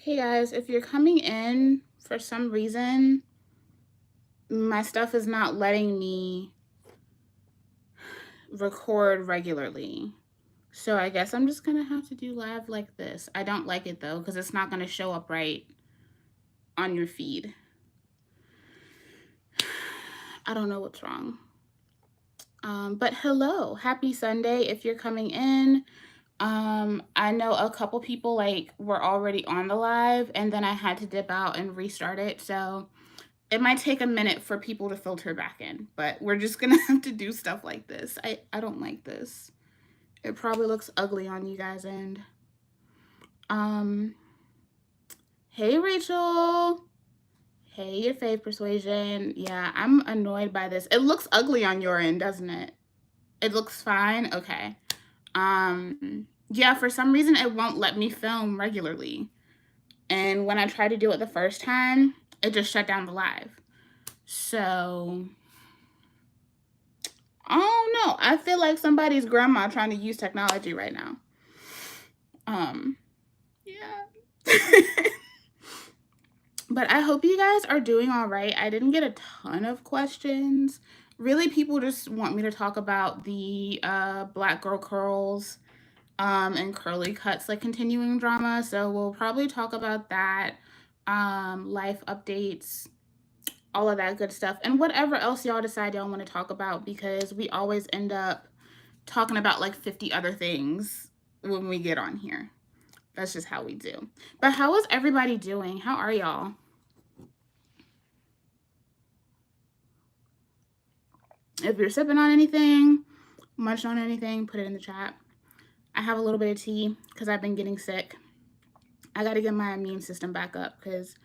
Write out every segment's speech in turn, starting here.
Hey guys, if you're coming in for some reason, my stuff is not letting me record regularly. So I guess I'm just gonna have to do live like this. I don't like it though, because it's not gonna show up right on your feed. I don't know what's wrong. But hello, happy Sunday if you're coming in. I know a couple people were already on the live and then I had to dip out and restart it. So it might take a minute for people to filter back in, but we're just gonna have to do stuff like this. I don't like this. It probably looks ugly on you guys' end. Um, hey Rachel. Hey, your fave persuasion. Yeah, I'm annoyed by this. It looks ugly on your end, doesn't it? It looks fine. Okay. Yeah, for some reason it won't let me film regularly. And when I tried to do it the first time, it just shut down the live. So I don't know. I feel like somebody's grandma trying to use technology right now. Yeah. But I hope you guys are doing all right. I didn't get a ton of questions. Really, people just want me to talk about the Black Girl Curls and curly cuts, like continuing drama. So we'll probably talk about that, life updates, all of that good stuff, and whatever else y'all decide y'all want to talk about, because we always end up talking about like 50 other things when we get on here. That's just how we do. But how is everybody doing? How are y'all? If you're sipping on anything, munching on anything, put it in the chat. I have a little bit of tea because I've been getting sick. I got to get my immune system back up because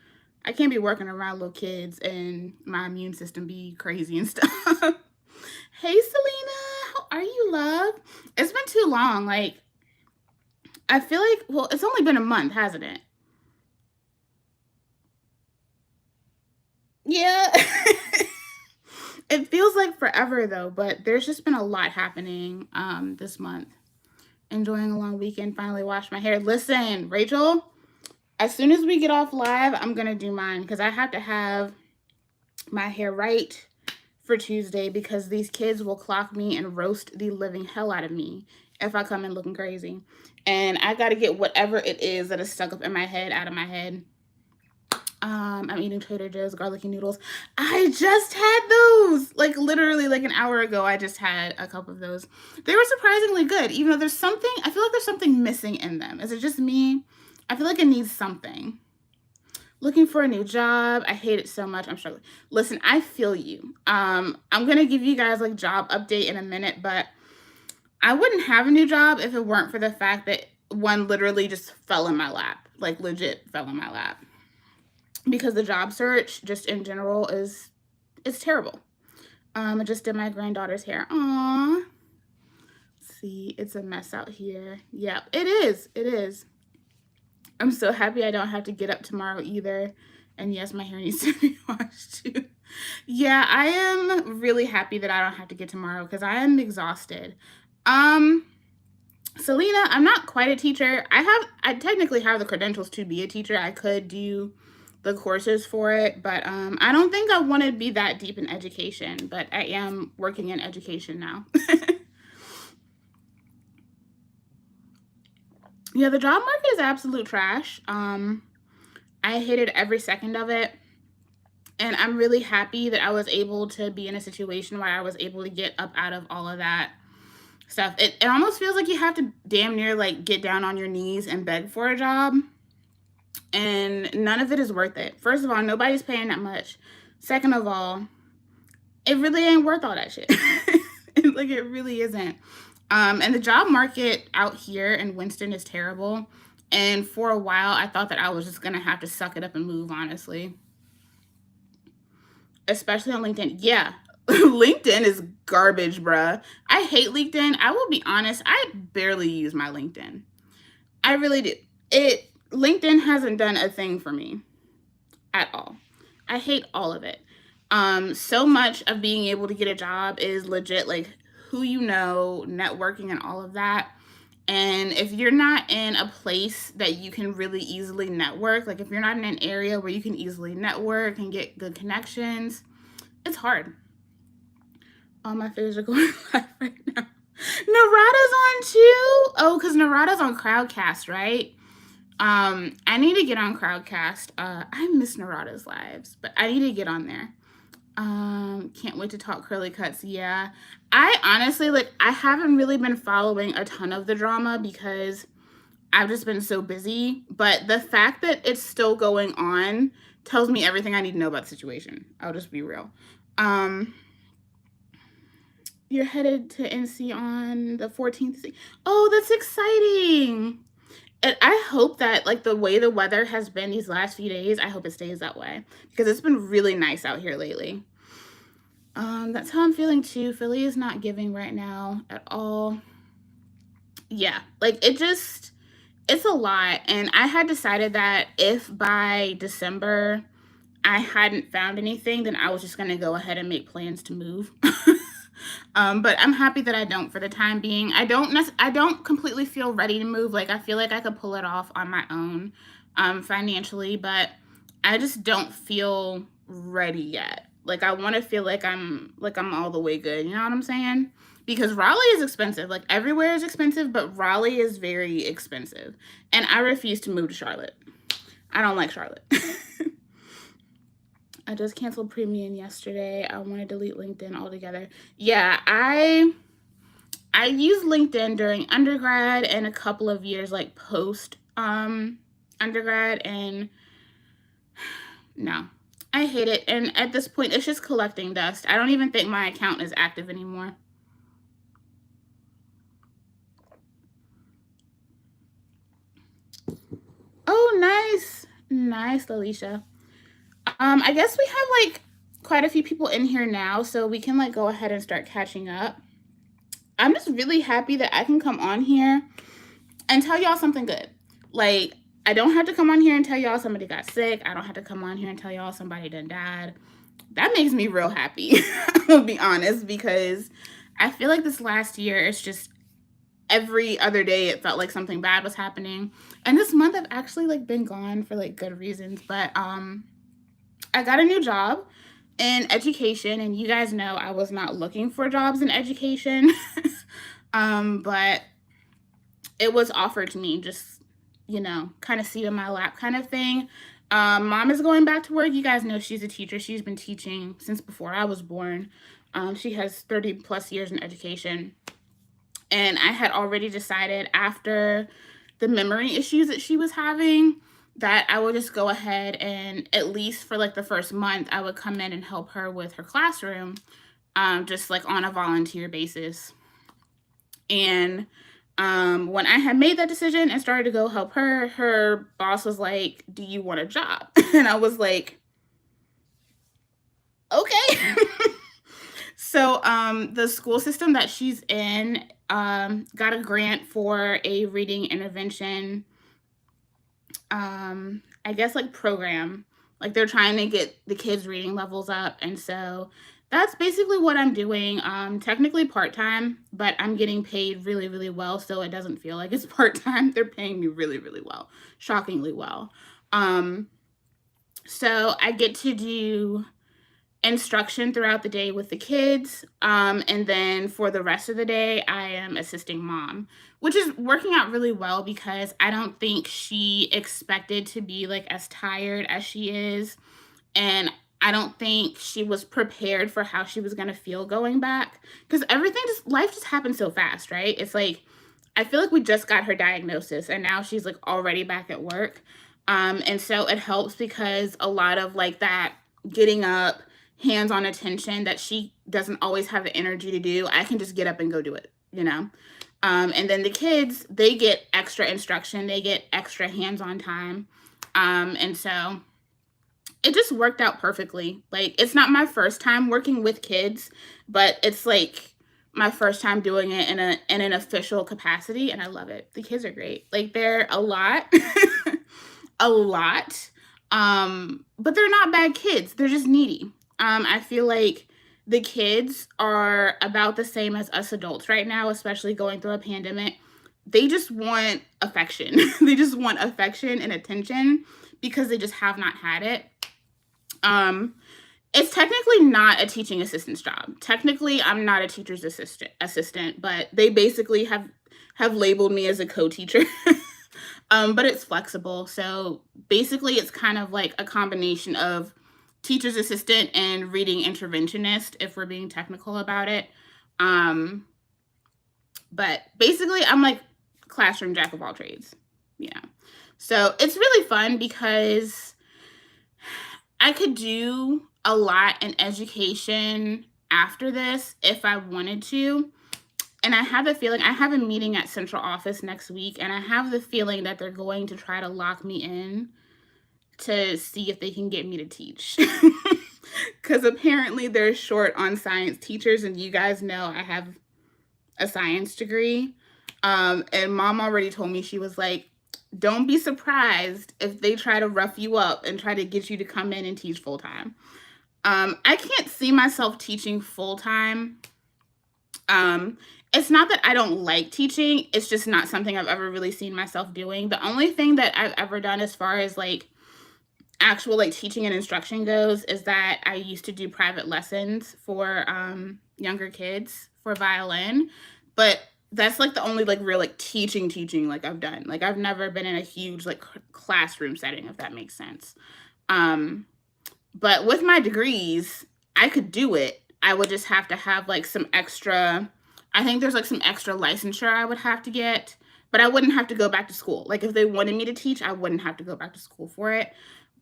I can't be working around little kids and my immune system be crazy and stuff. Hey, Selena, how are you, love? It's been too long. Like, I feel like, well, it's only been a month, hasn't it? Yeah. It feels like forever though, but there's just been a lot happening this month. Enjoying a long weekend, finally washed my hair. Listen, Rachel, as soon as we get off live, I'm going to do mine because I have to have my hair right for Tuesday because these kids will clock me and roast the living hell out of me if I come in looking crazy. And I got to get whatever it is that is stuck up in my head out of my head. I'm eating Trader Joe's garlicky noodles. I just had those like literally like an hour ago. I just had a cup of those. They were surprisingly good, even though there's something, I feel like there's something missing in them. Is it just me? I feel like it needs something. Looking for a new job. I hate it so much. I'm struggling. Listen, I feel you. I'm gonna give you guys like job update in a minute, but I wouldn't have a new job if it weren't for the fact that one literally just fell in my lap. Like legit fell in my lap. Because the job search just in general is terrible. I just did my granddaughter's hair. Aww. See, it's a mess out here. Yep, it is. It is. I'm so happy I don't have to get up tomorrow either. And yes, my hair needs to be washed too. Yeah, I am really happy that I don't have to get tomorrow because I am exhausted. Selena, I'm not quite a teacher. I technically have the credentials to be a teacher. I could do the courses for it, but I don't think I want to be that deep in education, but I am working in education now. Yeah, the job market is absolute trash. I hated every second of it. And I'm really happy that I was able to be in a situation where I was able to get up out of all of that stuff. It almost feels like you have to damn near like get down on your knees and beg for a job. And none of it is worth it. First of all, nobody's paying that much. Second of all, it really ain't worth all that shit. Like, it really isn't. And the job market out here in Winston is terrible. And for a while, I thought that I was just going to have to suck it up and move, honestly. Especially on LinkedIn. Yeah, LinkedIn is garbage, bruh. I hate LinkedIn. I will be honest, I barely use my LinkedIn. I really do. LinkedIn hasn't done a thing for me at all. I hate all of it. So much of being able to get a job is legit like who you know, networking and all of that. And if you're not in a place that you can really easily network, like if you're not in an area where you can easily network and get good connections, it's hard. All my faves are going live right now. Narada's on too. Oh, because Narada's on Crowdcast, right? I need to get on Crowdcast. I miss Narada's lives, but I need to get on there. Can't wait to talk curly cuts. Yeah. I honestly, like, I haven't really been following a ton of the drama because I've just been so busy. But the fact that it's still going on tells me everything I need to know about the situation. I'll just be real. You're headed to NC on the 14th. Oh, that's exciting. And I hope that, like, the way the weather has been these last few days, I hope it stays that way because it's been really nice out here lately. That's how I'm feeling too. Philly is not giving right now at all. Yeah, like it's a lot. And I had decided that if by December I hadn't found anything, then I was just going to go ahead and make plans to move. But I'm happy that I don't for the time being. I don't completely feel ready to move. Like I feel like I could pull it off on my own, financially, but I just don't feel ready yet. Like I want to feel like I'm all the way good. You know what I'm saying? Because Raleigh is expensive. Like everywhere is expensive, but Raleigh is very expensive. And I refuse to move to Charlotte. I don't like Charlotte. I just canceled Premium yesterday. I want to delete LinkedIn altogether. Yeah, I used LinkedIn during undergrad and a couple of years like post undergrad, and no, I hate it. And at this point, it's just collecting dust. I don't even think my account is active anymore. Oh, nice. Nice, Alicia. I guess we have like quite a few people in here now, so we can like go ahead and start catching up. I'm just really happy that I can come on here and tell y'all something good. Like, I don't have to come on here and tell y'all somebody got sick. I don't have to come on here and tell y'all somebody done died. That makes me real happy. I'll be honest, because I feel like this last year, it's just every other day it felt like something bad was happening. And this month I've actually like been gone for like good reasons, but I got a new job in education, and you guys know I was not looking for jobs in education. But it was offered to me, just, you know, kind of seat in my lap kind of thing. Mom is going back to work. You guys know she's a teacher. She's been teaching since before I was born. She has 30 plus years in education. And I had already decided after the memory issues that she was having that I would just go ahead and at least for like the first month, I would come in and help her with her classroom, just like on a volunteer basis. And when I had made that decision and started to go help her, her boss was like, "Do you want a job?" And I was like, "Okay." So the school system that she's in got a grant for a reading intervention, I guess like program. Like they're trying to get the kids' reading levels up, and so that's basically what I'm doing. Technically part-time, but I'm getting paid really, really well, so it doesn't feel like it's part-time. They're paying me really, really well, shockingly well. So I get to do instruction throughout the day with the kids, and then for the rest of the day I am assisting mom, which is working out really well because I don't think she expected to be like as tired as she is, and I don't think she was prepared for how she was going to feel going back, because life just happened so fast, right? It's like I feel like we just got her diagnosis and now she's like already back at work, and so it helps because a lot of like that getting up, hands-on attention that she doesn't always have the energy to do, I can just get up and go do it, you know? And then the kids, they get extra instruction, they get extra hands-on time. And so it just worked out perfectly. Like, it's not my first time working with kids, but it's like my first time doing it in an official capacity, and I love it. The kids are great. Like, they're a lot, a lot. But they're not bad kids. They're just needy. I feel like the kids are about the same as us adults right now, especially going through a pandemic. they just want affection. They just want affection and attention because they just have not had it. It's technically not a teaching assistant's job. Technically, I'm not a teacher's assistant, but they basically have labeled me as a co-teacher. But it's flexible. So basically, it's kind of like a combination of teacher's assistant and reading interventionist, if we're being technical about it. But basically, I'm like classroom jack of all trades. Yeah. So it's really fun because I could do a lot in education after this if I wanted to. And I have the feeling, I have a meeting at central office next week, and I have the feeling that they're going to try to lock me in to see if they can get me to teach. Because apparently they're short on science teachers, and you guys know I have a science degree. And mom already told me, she was like, don't be surprised if they try to rough you up and try to get you to come in and teach full time. I can't see myself teaching full time. It's not that I don't like teaching. It's just not something I've ever really seen myself doing. The only thing that I've ever done as far as like actual like teaching and instruction goes is that I used to do private lessons for younger kids for violin. But that's like the only like real like teaching like I've done. Like I've never been in a huge like classroom setting, if that makes sense. But with my degrees, I could do it. I would just have to have like some extra, I think there's like some extra licensure I would have to get, but I wouldn't have to go back to school. Like if they wanted me to teach, I wouldn't have to go back to school for it.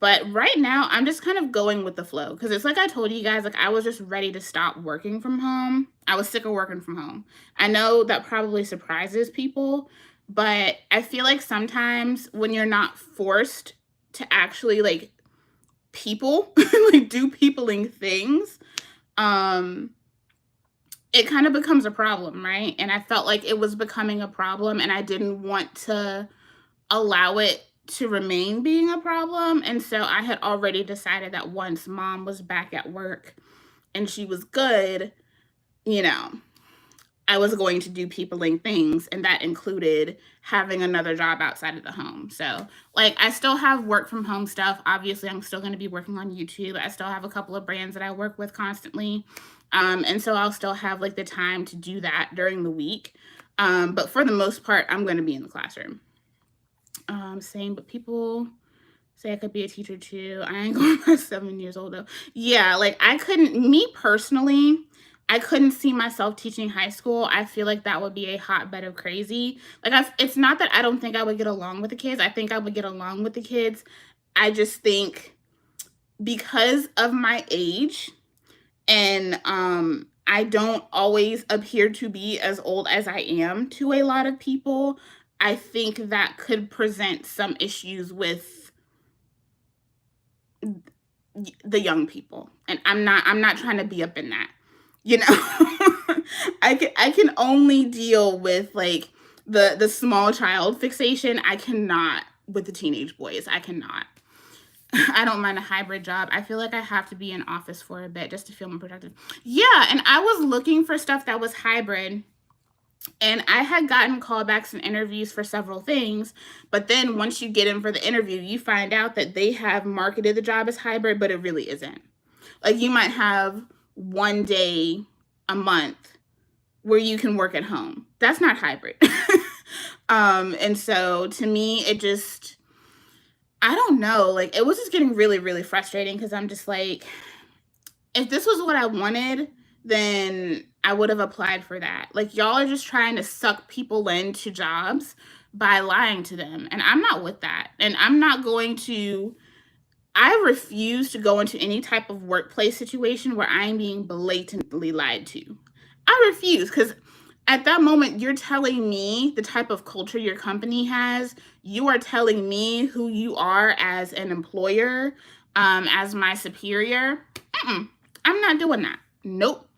But right now, I'm just kind of going with the flow because it's like I told you guys, like I was just ready to stop working from home. I was sick of working from home. I know that probably surprises people, but I feel like sometimes when you're not forced to actually like people, like do peopling things, it kind of becomes a problem, right? And I felt like it was becoming a problem, and I didn't want to allow it to remain being a problem. And so I had already decided that once mom was back at work and she was good, you know, I was going to do peopling things, and that included having another job outside of the home. So, like, I still have work from home stuff. Obviously, I'm still going to be working on YouTube. I still have a couple of brands that I work with constantly. And so I'll still have like the time to do that during the week. But for the most part, I'm going to be in the classroom. Same, but people say I could be a teacher too. I ain't going past 7 years old though. Yeah, like me personally, I couldn't see myself teaching high school. I feel like that would be a hotbed of crazy. Like it's not that I don't think I would get along with the kids. I think I would get along with the kids. I just think because of my age and I don't always appear to be as old as I am to a lot of people, I think that could present some issues with the young people. And I'm not trying to be up in that. You know, I can only deal with like the small child fixation. I cannot with the teenage boys. I cannot. I don't mind a hybrid job. I feel like I have to be in office for a bit just to feel more productive. Yeah, and I was looking for stuff that was hybrid. And I had gotten callbacks and interviews for several things. But then once you get in for the interview, you find out that they have marketed the job as hybrid, but it really isn't. Like you might have one day a month where you can work at home. That's not hybrid. And so to me, it just, I don't know, like it was just getting really, really frustrating because I'm just like, if this was what I wanted, then I would have applied for that. Like y'all are just trying to suck people into jobs by lying to them. And I'm not with that. And I refuse to go into any type of workplace situation where I'm being blatantly lied to. I refuse because at that moment, you're telling me the type of culture your company has. You are telling me who you are as an employer, as my superior. I'm not doing that. Nope.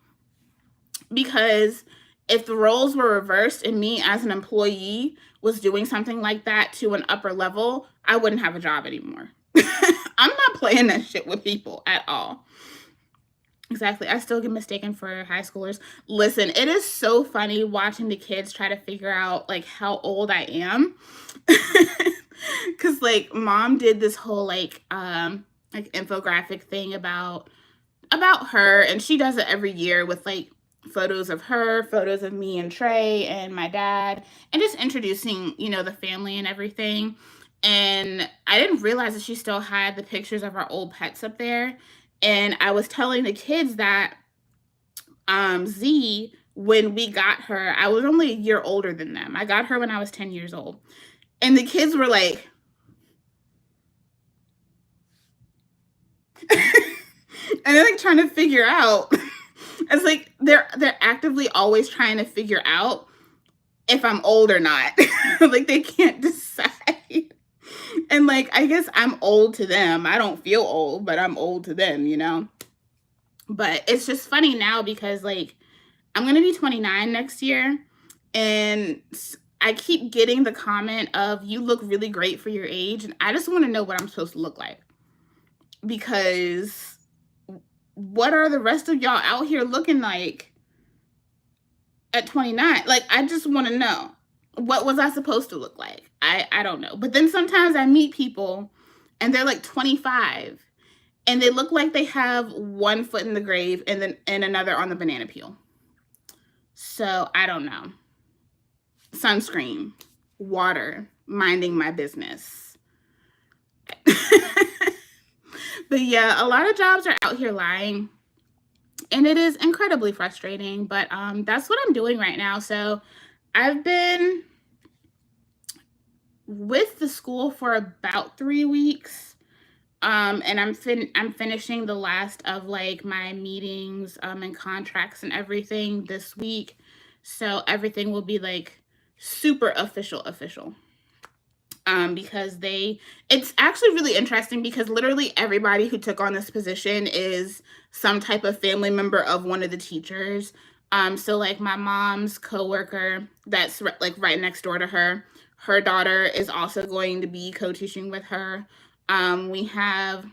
Because if the roles were reversed and me as an employee was doing something like that to an upper level, I wouldn't have a job anymore. I'm not playing that shit with people at all. Exactly. I still get mistaken for high schoolers. Listen, it is so funny watching the kids try to figure out like how old I am. Cause like mom did this whole like infographic thing about her, and she does it every year with like photos of her, photos of me and Trey and my dad, and just introducing, the family and everything. And I didn't realize that she still had the pictures of our old pets up there. And I was telling the kids that Z, when we got her, I was only a year older than them. I got her when I was 10 years old. And the kids were like, and they're like trying to figure out. It's like they're actively always trying to figure out if I'm old or not. Like they can't decide. And like I guess I'm old to them. I don't feel old, but I'm old to them. But it's just funny now because like I'm going to be 29 next year, and I keep getting the comment of you look really great for your age, and I just want to know what I'm supposed to look like. Because what are the rest of y'all out here looking like at 29? Like, I just want to know, what was I supposed to look like? I don't know. But then sometimes I meet people and they're like 25 and they look like they have one foot in the grave and another on the banana peel. So I don't know. Sunscreen, water, minding my business. But yeah, a lot of jobs are out here lying, and it is incredibly frustrating. But that's what I'm doing right now. So I've been with the school for about 3 weeks. And I'm finishing the last of like my meetings and contracts and everything this week. So everything will be like super official. Because it's actually really interesting because literally everybody who took on this position is some type of family member of one of the teachers. So like my mom's coworker that's like right next door to her daughter is also going to be co-teaching with her. We have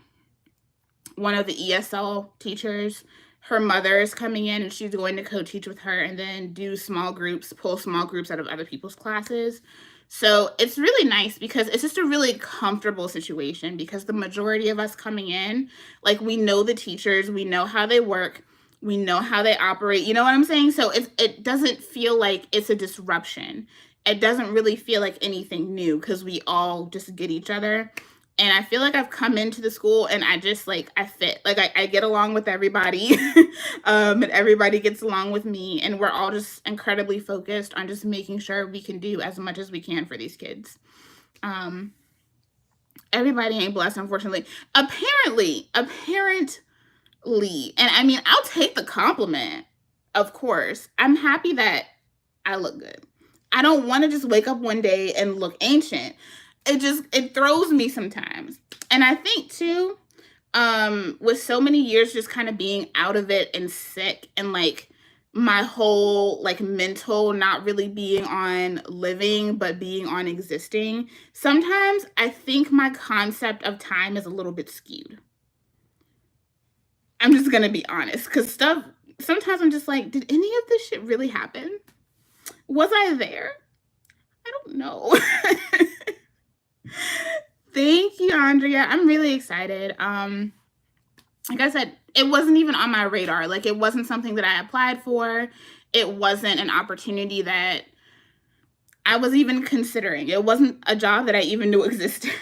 one of the ESL teachers. Her mother is coming in and she's going to co-teach with her and then do small groups, pull small groups out of other people's classes. So it's really nice because it's just a really comfortable situation because the majority of us coming in, like we know the teachers, we know how they work, we know how they operate. You know what I'm saying? So it doesn't feel like it's a disruption. It doesn't really feel like anything new because we all just get each other. And I feel like I've come into the school and I just like I fit. Like I get along with everybody. And everybody gets along with me, and we're all just incredibly focused on just making sure we can do as much as we can for these kids. Um Everybody ain't blessed, unfortunately. Apparently, and I mean, I'll take the compliment. Of course. I'm happy that I look good. I don't want to just wake up one day and look ancient. It throws me sometimes. And I think too, with so many years just kind of being out of it and sick, and like my whole like mental not really being on living but being on existing, sometimes I think my concept of time is a little bit skewed. I'm just gonna be honest, because sometimes I'm just like, did any of this shit really happen? Was I there? I don't know. Thank you, Andrea. I'm really excited. Like I said, it wasn't even on my radar. Like it wasn't something that I applied for. It wasn't an opportunity that I was even considering. It wasn't a job that I even knew existed.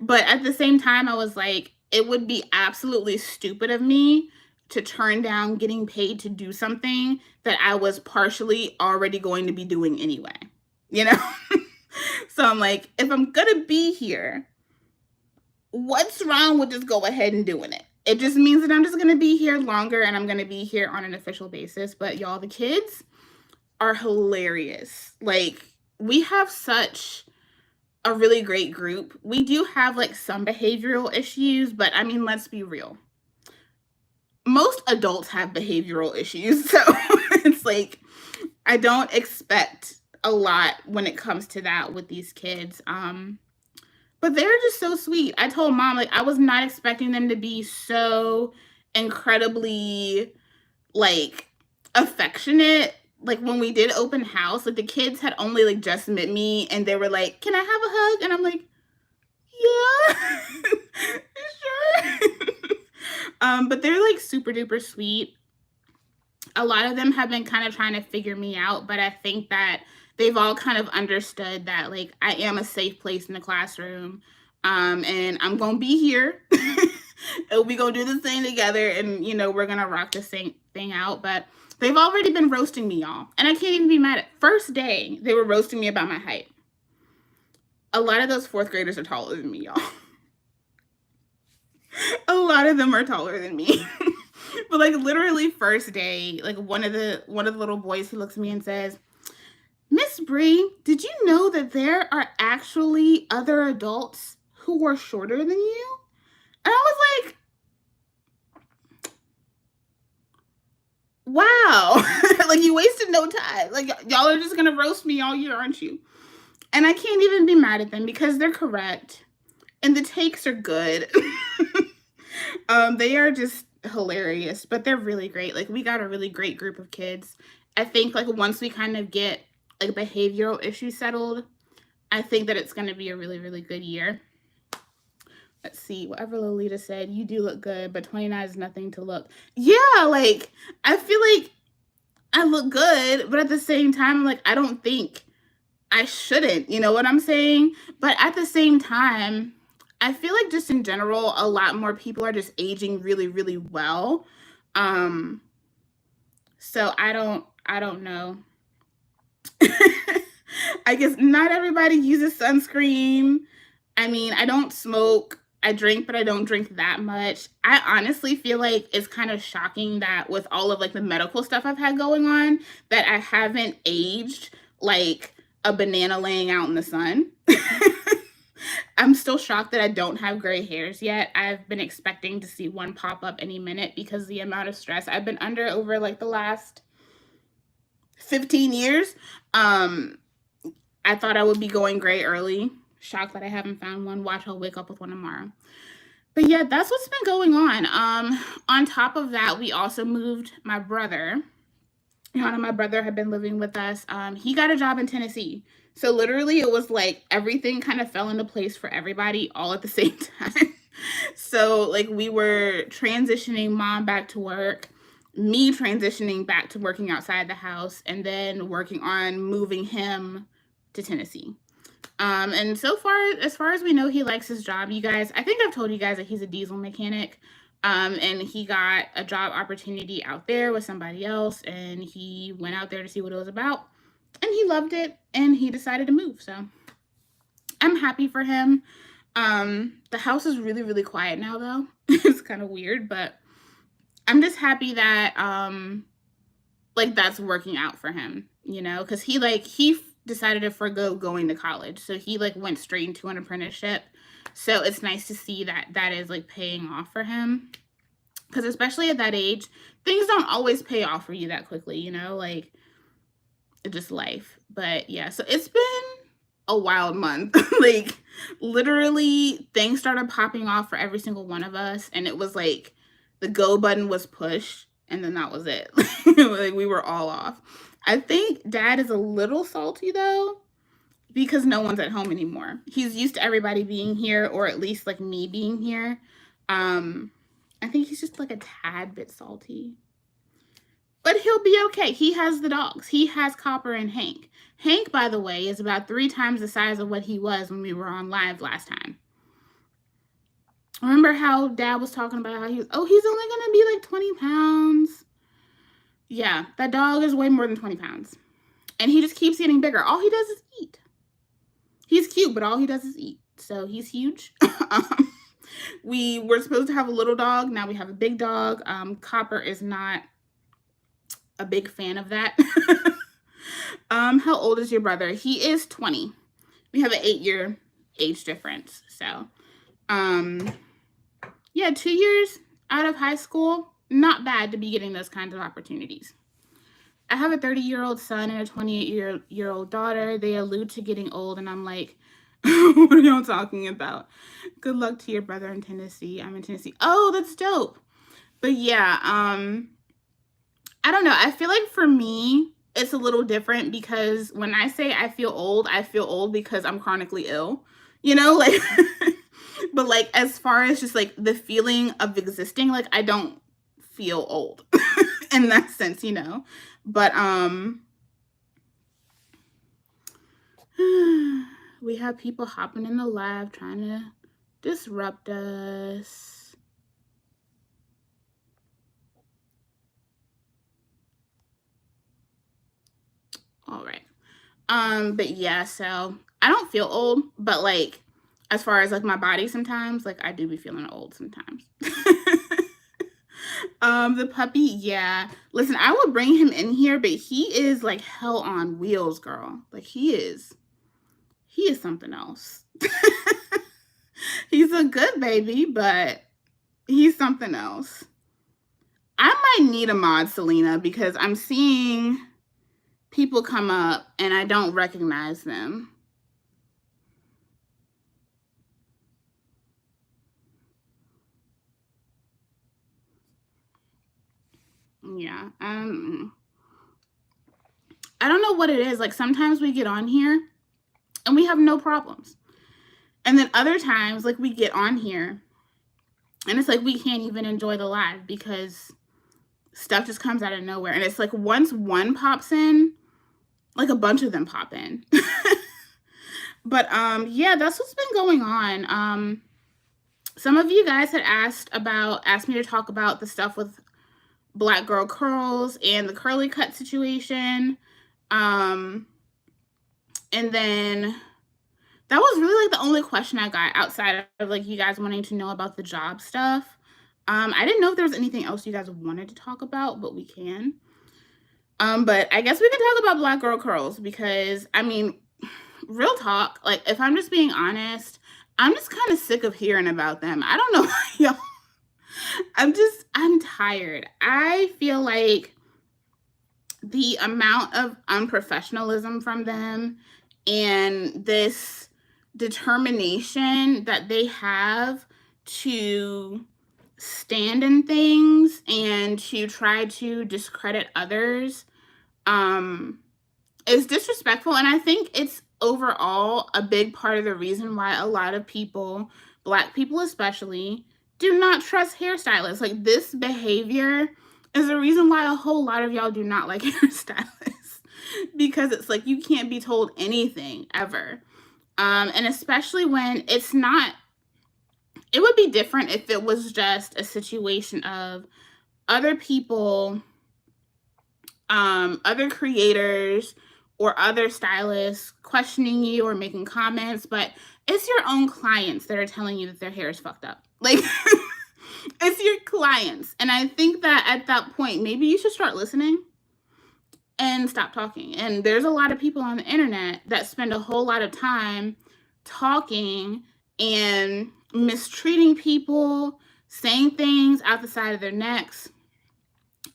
But at the same time, I was like, it would be absolutely stupid of me to turn down getting paid to do something that I was partially already going to be doing anyway. So I'm like, if I'm gonna be here, what's wrong with just go ahead and doing it? It just means that I'm just gonna be here longer and I'm gonna be here on an official basis. But y'all, the kids are hilarious. Like, we have such a really great group. We do have like some behavioral issues, but I mean, let's be real. Most adults have behavioral issues. So it's like, I don't expect a lot when it comes to that with these kids. But they're just so sweet. I told mom, like, I was not expecting them to be so incredibly, like, affectionate. Like, when we did open house, like, the kids had only, like, just met me, and they were like, can I have a hug? And I'm like, yeah, sure. But they're, like, super duper sweet. A lot of them have been kind of trying to figure me out, but I think that they've all kind of understood that, like, I am a safe place in the classroom, and I'm gonna be here. And we gonna do this thing together, and you know, we're gonna rock this thing out. But they've already been roasting me, y'all, and I can't even be mad at. First day, they were roasting me about my height. A lot of those fourth graders are taller than me, y'all. A lot of them are taller than me. But like literally first day, like one of the little boys, he looks at me and says, Miss Bree, did you know that there are actually other adults who are shorter than you? And I was like, wow. Like, you wasted no time. Like, y'all are just gonna roast me all year, aren't you? And I can't even be mad at them because they're correct and the takes are good. They are just hilarious, but they're really great. Like, we got a really great group of kids. I think like once we kind of get like behavioral issues settled, I think that it's going to be a really, really good year. Let's see, whatever Lolita said, you do look good, but 29 is nothing to look. Yeah, like, I feel like I look good, but at the same time, like, I don't think I shouldn't, you know what I'm saying? But at the same time, I feel like just in general, a lot more people are just aging really, really well. So I don't know. I guess not everybody uses sunscreen. I mean, I don't smoke. I drink, but I don't drink that much. I honestly feel like it's kind of shocking that with all of like the medical stuff I've had going on, that I haven't aged like a banana laying out in the sun. I'm still shocked that I don't have gray hairs yet. I've been expecting to see one pop up any minute because the amount of stress I've been under over like the last 15 years. I thought I would be going gray early. Shocked that I haven't found one. Watch, I'll wake up with one tomorrow. But yeah, that's what's been going on. On top of that, we also moved my brother. My brother had been living with us. He got a job in Tennessee. So literally it was like everything kind of fell into place for everybody all at the same time. So like we were transitioning mom back to work, me transitioning back to working outside the house, and then working on moving him to Tennessee. And so far, as far as we know, he likes his job. You guys, I think I've told you guys that he's a diesel mechanic. And he got a job opportunity out there with somebody else, and he went out there to see what it was about, and he loved it, and he decided to move. So I'm happy for him. The house is really, really quiet now, though. It's kind of weird, but I'm just happy that like that's working out for him, you know, because he decided to forgo going to college, so he like went straight into an apprenticeship. So it's nice to see that that is like paying off for him, because especially at that age, things don't always pay off for you that quickly, you know, like it's just life. But yeah, so it's been a wild month. Like literally things started popping off for every single one of us, and it was like the go button was pushed, and then that was it. Like we were all off. I think dad is a little salty though, because no one's at home anymore. He's used to everybody being here, or at least like me being here. I think he's just like a tad bit salty, but he'll be okay. He has the dogs. He has Copper and Hank. Hank, by the way, is about 3 times the size of what he was when we were on live last time. Remember how dad was talking about how he's only gonna be like 20 pounds. Yeah, that dog is way more than 20 pounds. And he just keeps getting bigger. All he does is eat. He's cute, but all he does is eat. So he's huge. We were supposed to have a little dog. Now we have a big dog. Copper is not a big fan of that. How old is your brother? He is 20. We have an 8-year age difference. So, yeah, 2 years out of high school. Not bad to be getting those kinds of opportunities. I have a 30-year-old son and a 28-year-old daughter. They allude to getting old, and I'm like, what are y'all talking about? Good luck to your brother in Tennessee. I'm in Tennessee. Oh, that's dope. But yeah, I don't know. I feel like for me, it's a little different because when I say I feel old because I'm chronically ill. You know, like but like as far as just like the feeling of existing, like I don't feel old in that sense, you know. But we have people hopping in the live trying to disrupt us. All right. But yeah, so I don't feel old, but like as far as like my body sometimes, like I do be feeling old sometimes. The puppy, yeah. Listen, I would bring him in here, but he is like hell on wheels, girl. Like he is something else. He's a good baby, but he's something else. I might need a mod, Selena, because I'm seeing people come up and I don't recognize them. Yeah. I don't know what it is. Like sometimes we get on here and we have no problems. And then other times like we get on here and it's like we can't even enjoy the live because stuff just comes out of nowhere. And it's like once one pops in, like a bunch of them pop in. But yeah, that's what's been going on. Some of you guys had asked me to talk about the stuff with Black Girl Curls and the curly cut situation. And then that was really like the only question I got outside of like you guys wanting to know about the job stuff. I didn't know if there was anything else you guys wanted to talk about, but we can. But I guess we can talk about Black Girl Curls because I mean, real talk, like if I'm just being honest, I'm just kind of sick of hearing about them. I don't know, y'all. I'm tired. I feel like the amount of unprofessionalism from them and this determination that they have to stand in things and to try to discredit others is disrespectful. And I think it's overall a big part of the reason why a lot of people, Black people especially, do not trust hairstylists. Like this behavior is the reason why a whole lot of y'all do not like hairstylists because it's like you can't be told anything ever. And especially when it's not, it would be different if it was just a situation of other people, other creators, or other stylists questioning you or making comments, but it's your own clients that are telling you that their hair is fucked up. Like, it's your clients. And I think that at that point, maybe you should start listening and stop talking. And there's a lot of people on the internet that spend a whole lot of time talking and mistreating people, saying things out the side of their necks,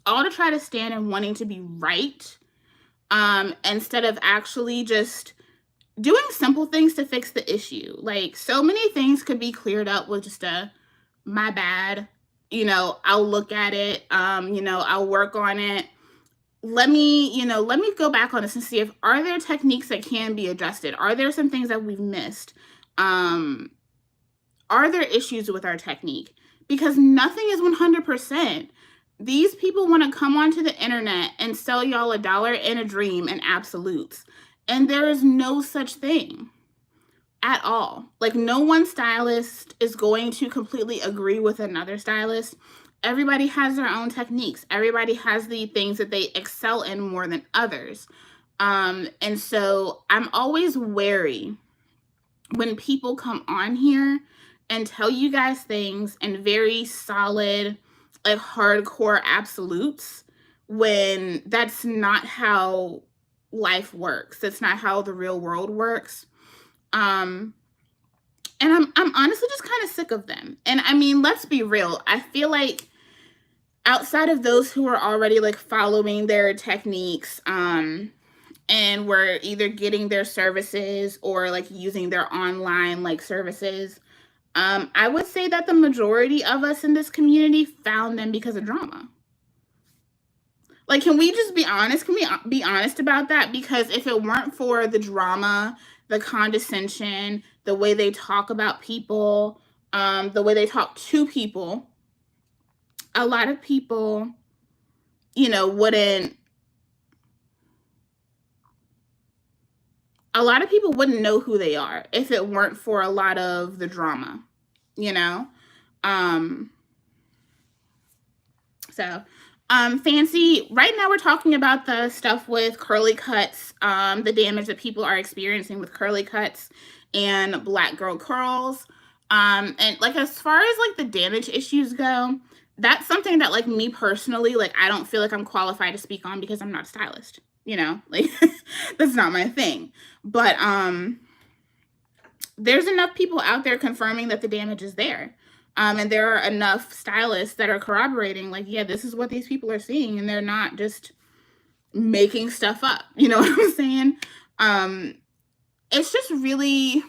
all to try to stand and wanting to be right, instead of actually just doing simple things to fix the issue. Like so many things could be cleared up with just a my bad, I'll look at it, I'll work on it. Let me go back on this and see if are there techniques that can be adjusted. Are there some things that we've missed? Are there issues with our technique? Because nothing is 100%. These people want to come onto the internet and sell y'all $1 and a dream and absolutes. And there is no such thing at all. Like no one stylist is going to completely agree with another stylist. Everybody has their own techniques. Everybody has the things that they excel in more than others. And so I'm always wary when people come on here and tell you guys things in very solid, like hardcore absolutes, when that's not how life works. That's not how the real world works. And I'm honestly just kind of sick of them. And I mean, let's be real. I feel like outside of those who are already like following their techniques, and were either getting their services or like using their online like services, I would say that the majority of us in this community found them because of drama. Like, can we just be honest? Can we be honest about that? Because if it weren't for the drama, the condescension, the way they talk about people, the way they talk to people, a lot of people, wouldn't. A lot of people wouldn't know who they are if it weren't for a lot of the drama, you know. Um, So, Fancy, right now we're talking about the stuff with curly cuts, the damage that people are experiencing with curly cuts and black girl curls. And like as far as like the damage issues go, that's something that like me personally, like I don't feel like I'm qualified to speak on because I'm not a stylist, like that's not my thing. But there's enough people out there confirming that the damage is there. And there are enough stylists that are corroborating, like, yeah, this is what these people are seeing, and they're not just making stuff up. You know what I'm saying? It's just really,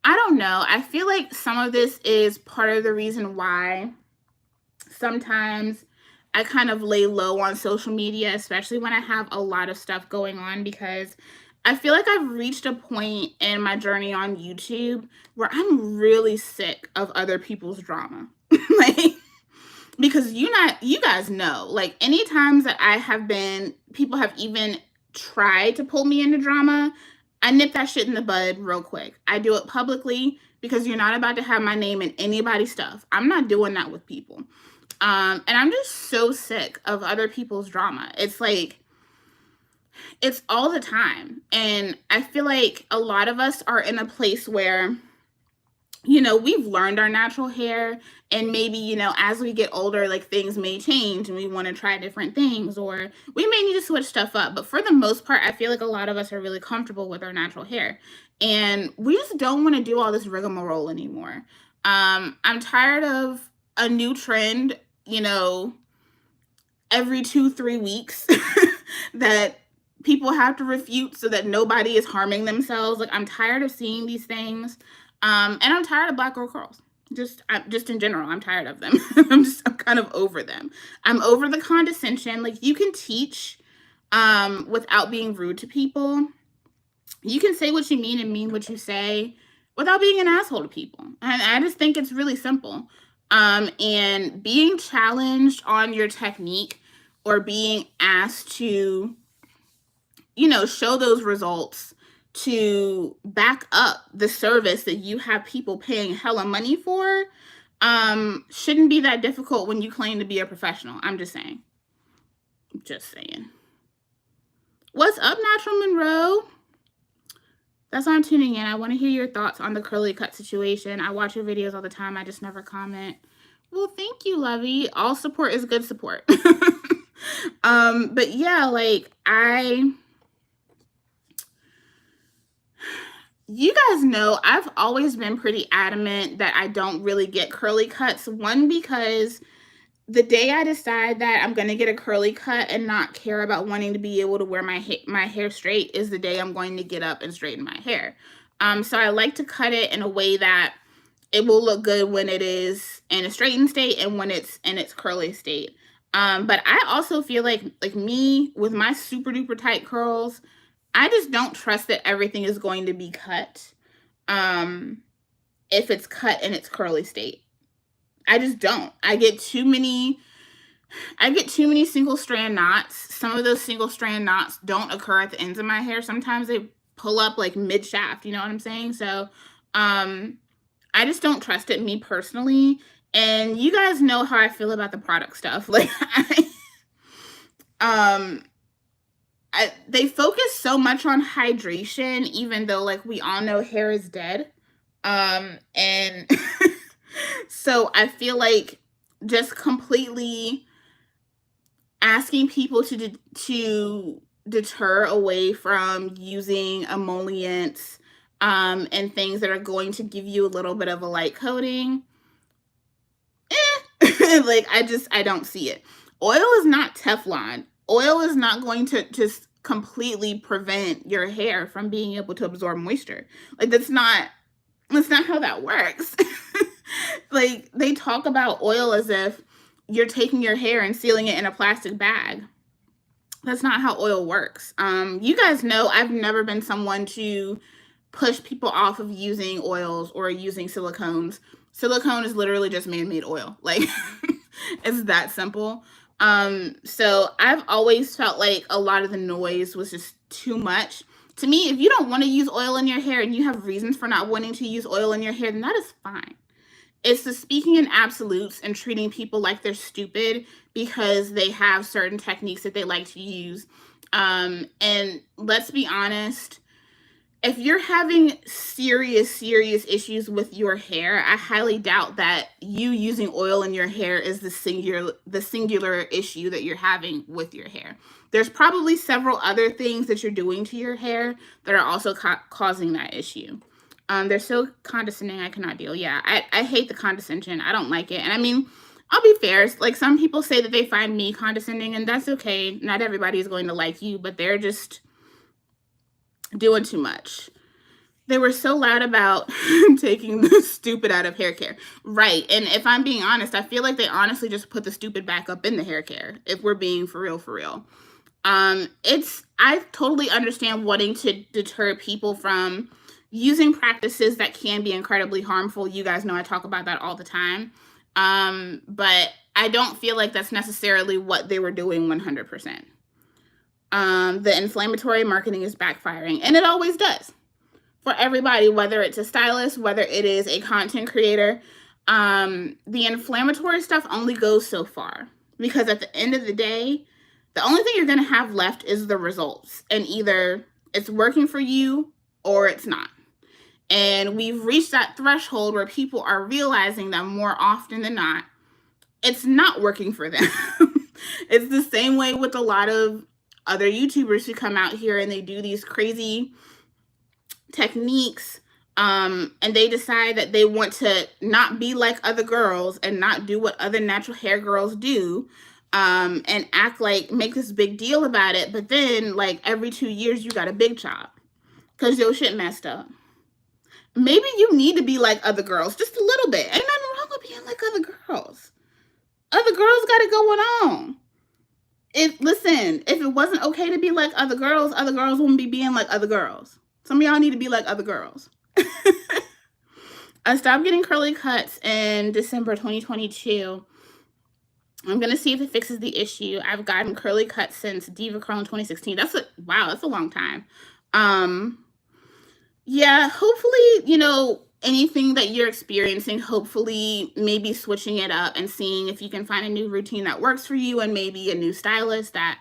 I don't know. I feel like some of this is part of the reason why sometimes I kind of lay low on social media, especially when I have a lot of stuff going on, because I feel like I've reached a point in my journey on YouTube where I'm really sick of other people's drama. Like, because you guys know, like any times that people have even tried to pull me into drama, I nip that shit in the bud real quick. I do it publicly because you're not about to have my name in anybody's stuff. I'm not doing that with people. And I'm just so sick of other people's drama. It's like, it's all the time. And I feel like a lot of us are in a place where, we've learned our natural hair, and maybe, as we get older, like things may change and we want to try different things, or we may need to switch stuff up. But for the most part, I feel like a lot of us are really comfortable with our natural hair, and we just don't want to do all this rigmarole anymore. I'm tired of a new trend, every 2-3 weeks that people have to refute so that nobody is harming themselves. Like, I'm tired of seeing these things. And I'm tired of black girl curls. Just in general, I'm tired of them. I'm kind of over them. I'm over the condescension. Like, you can teach without being rude to people. You can say what you mean and mean what you say without being an asshole to people. And I just think it's really simple. And being challenged on your technique or being asked to, show those results to back up the service that you have people paying hella money for, shouldn't be that difficult when you claim to be a professional. I'm just saying. What's up, Natural Monroe? That's why I'm tuning in. I want to hear your thoughts on the curly cut situation. I watch your videos all the time. I just never comment. Well, thank you, Lovey. All support is good support. But yeah, like you guys know I've always been pretty adamant that I don't really get curly cuts. One, because the day I decide that I'm going to get a curly cut and not care about wanting to be able to wear my hair straight is the day I'm going to get up and straighten my hair. So I like to cut it in a way that it will look good when it is in a straightened state and when it's in its curly state. But I also feel like me with my super duper tight curls, I just don't trust that everything is going to be cut if it's cut in its curly state. I just don't. I get too many single strand knots. Some of those single strand knots don't occur at the ends of my hair. Sometimes they pull up like mid shaft, you know what I'm saying? So I just don't trust it, me personally. And you guys know how I feel about the product stuff. Like they focus so much on hydration, even though like we all know hair is dead. And so I feel like just completely asking people to deter away from using emollients and things that are going to give you a little bit of a light coating. Like I don't see it. Oil is not Teflon. Oil is not going to just completely prevent your hair from being able to absorb moisture. Like that's not That's not how that works. Like, they talk about oil as if you're taking your hair and sealing it in a plastic bag. That's not how oil works. You guys know I've never been someone to push people off of using oils or using silicones. Silicone is literally just man-made oil. Like, it's that simple. So I've always felt like a lot of the noise was just too much. To me, if you don't want to use oil in your hair and you have reasons for not wanting to use oil in your hair, then that is fine. It's the speaking in absolutes and treating people like they're stupid because they have certain techniques that they like to use. And let's be honest, if you're having serious issues with your hair, I highly doubt that you using oil in your hair is the singular issue that you're having with your hair. There's probably several other things that you're doing to your hair that are also causing that issue. They're so condescending, I cannot deal. Yeah, I hate the condescension. I don't like it. And I mean, I'll be fair. Like, some people say that they find me condescending, and that's okay. Not everybody is going to like you, but they're just doing too much. They were so loud about taking the stupid out of hair care. Right. And if I'm being honest, I feel like they honestly just put the stupid back up in the hair care, if we're being for real. I totally understand wanting to deter people from using practices that can be incredibly harmful. You guys know I talk about that all the time. But I don't feel like that's necessarily what they were doing 100%. The inflammatory marketing is backfiring, and it always does for everybody, whether it's a stylist, whether it is a content creator. The inflammatory stuff only goes so far, because at the end of the day, the only thing you're going to have left is the results, and either it's working for you or it's not. And we've reached that threshold where people are realizing that more often than not, it's not working for them. It's the same way with a lot of other YouTubers who come out here and they do these crazy techniques, and they decide that they want to not be like other girls and not do what other natural hair girls do, and act like, make this big deal about it. But then, like, every 2 years you got a big chop because your shit messed up. Maybe you need to be like other girls just a little bit. Ain't nothing wrong with being like other girls. Other girls got it going on. If it wasn't okay to be like other girls wouldn't be being like other girls. Some of y'all need to be like other girls. I stopped getting curly cuts in December 2022. I'm going to see if it fixes the issue. I've gotten curly cuts since Diva Curl in 2016. That's a long time. Yeah, hopefully, anything that you're experiencing, hopefully maybe switching it up and seeing if you can find a new routine that works for you, and maybe a new stylist that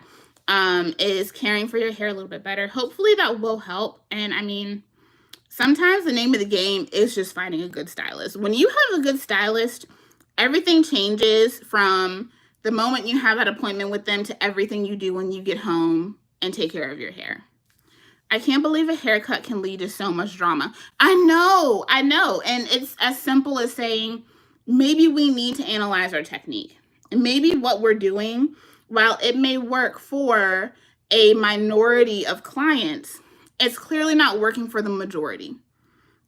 is caring for your hair a little bit better. Hopefully that will help. And I mean, sometimes the name of the game is just finding a good stylist. When you have a good stylist, everything changes from the moment you have that appointment with them to everything you do when you get home and take care of your hair. I can't believe a haircut can lead to so much drama. I know. And it's as simple as saying, maybe we need to analyze our technique. And maybe what we're doing, while it may work for a minority of clients, it's clearly not working for the majority.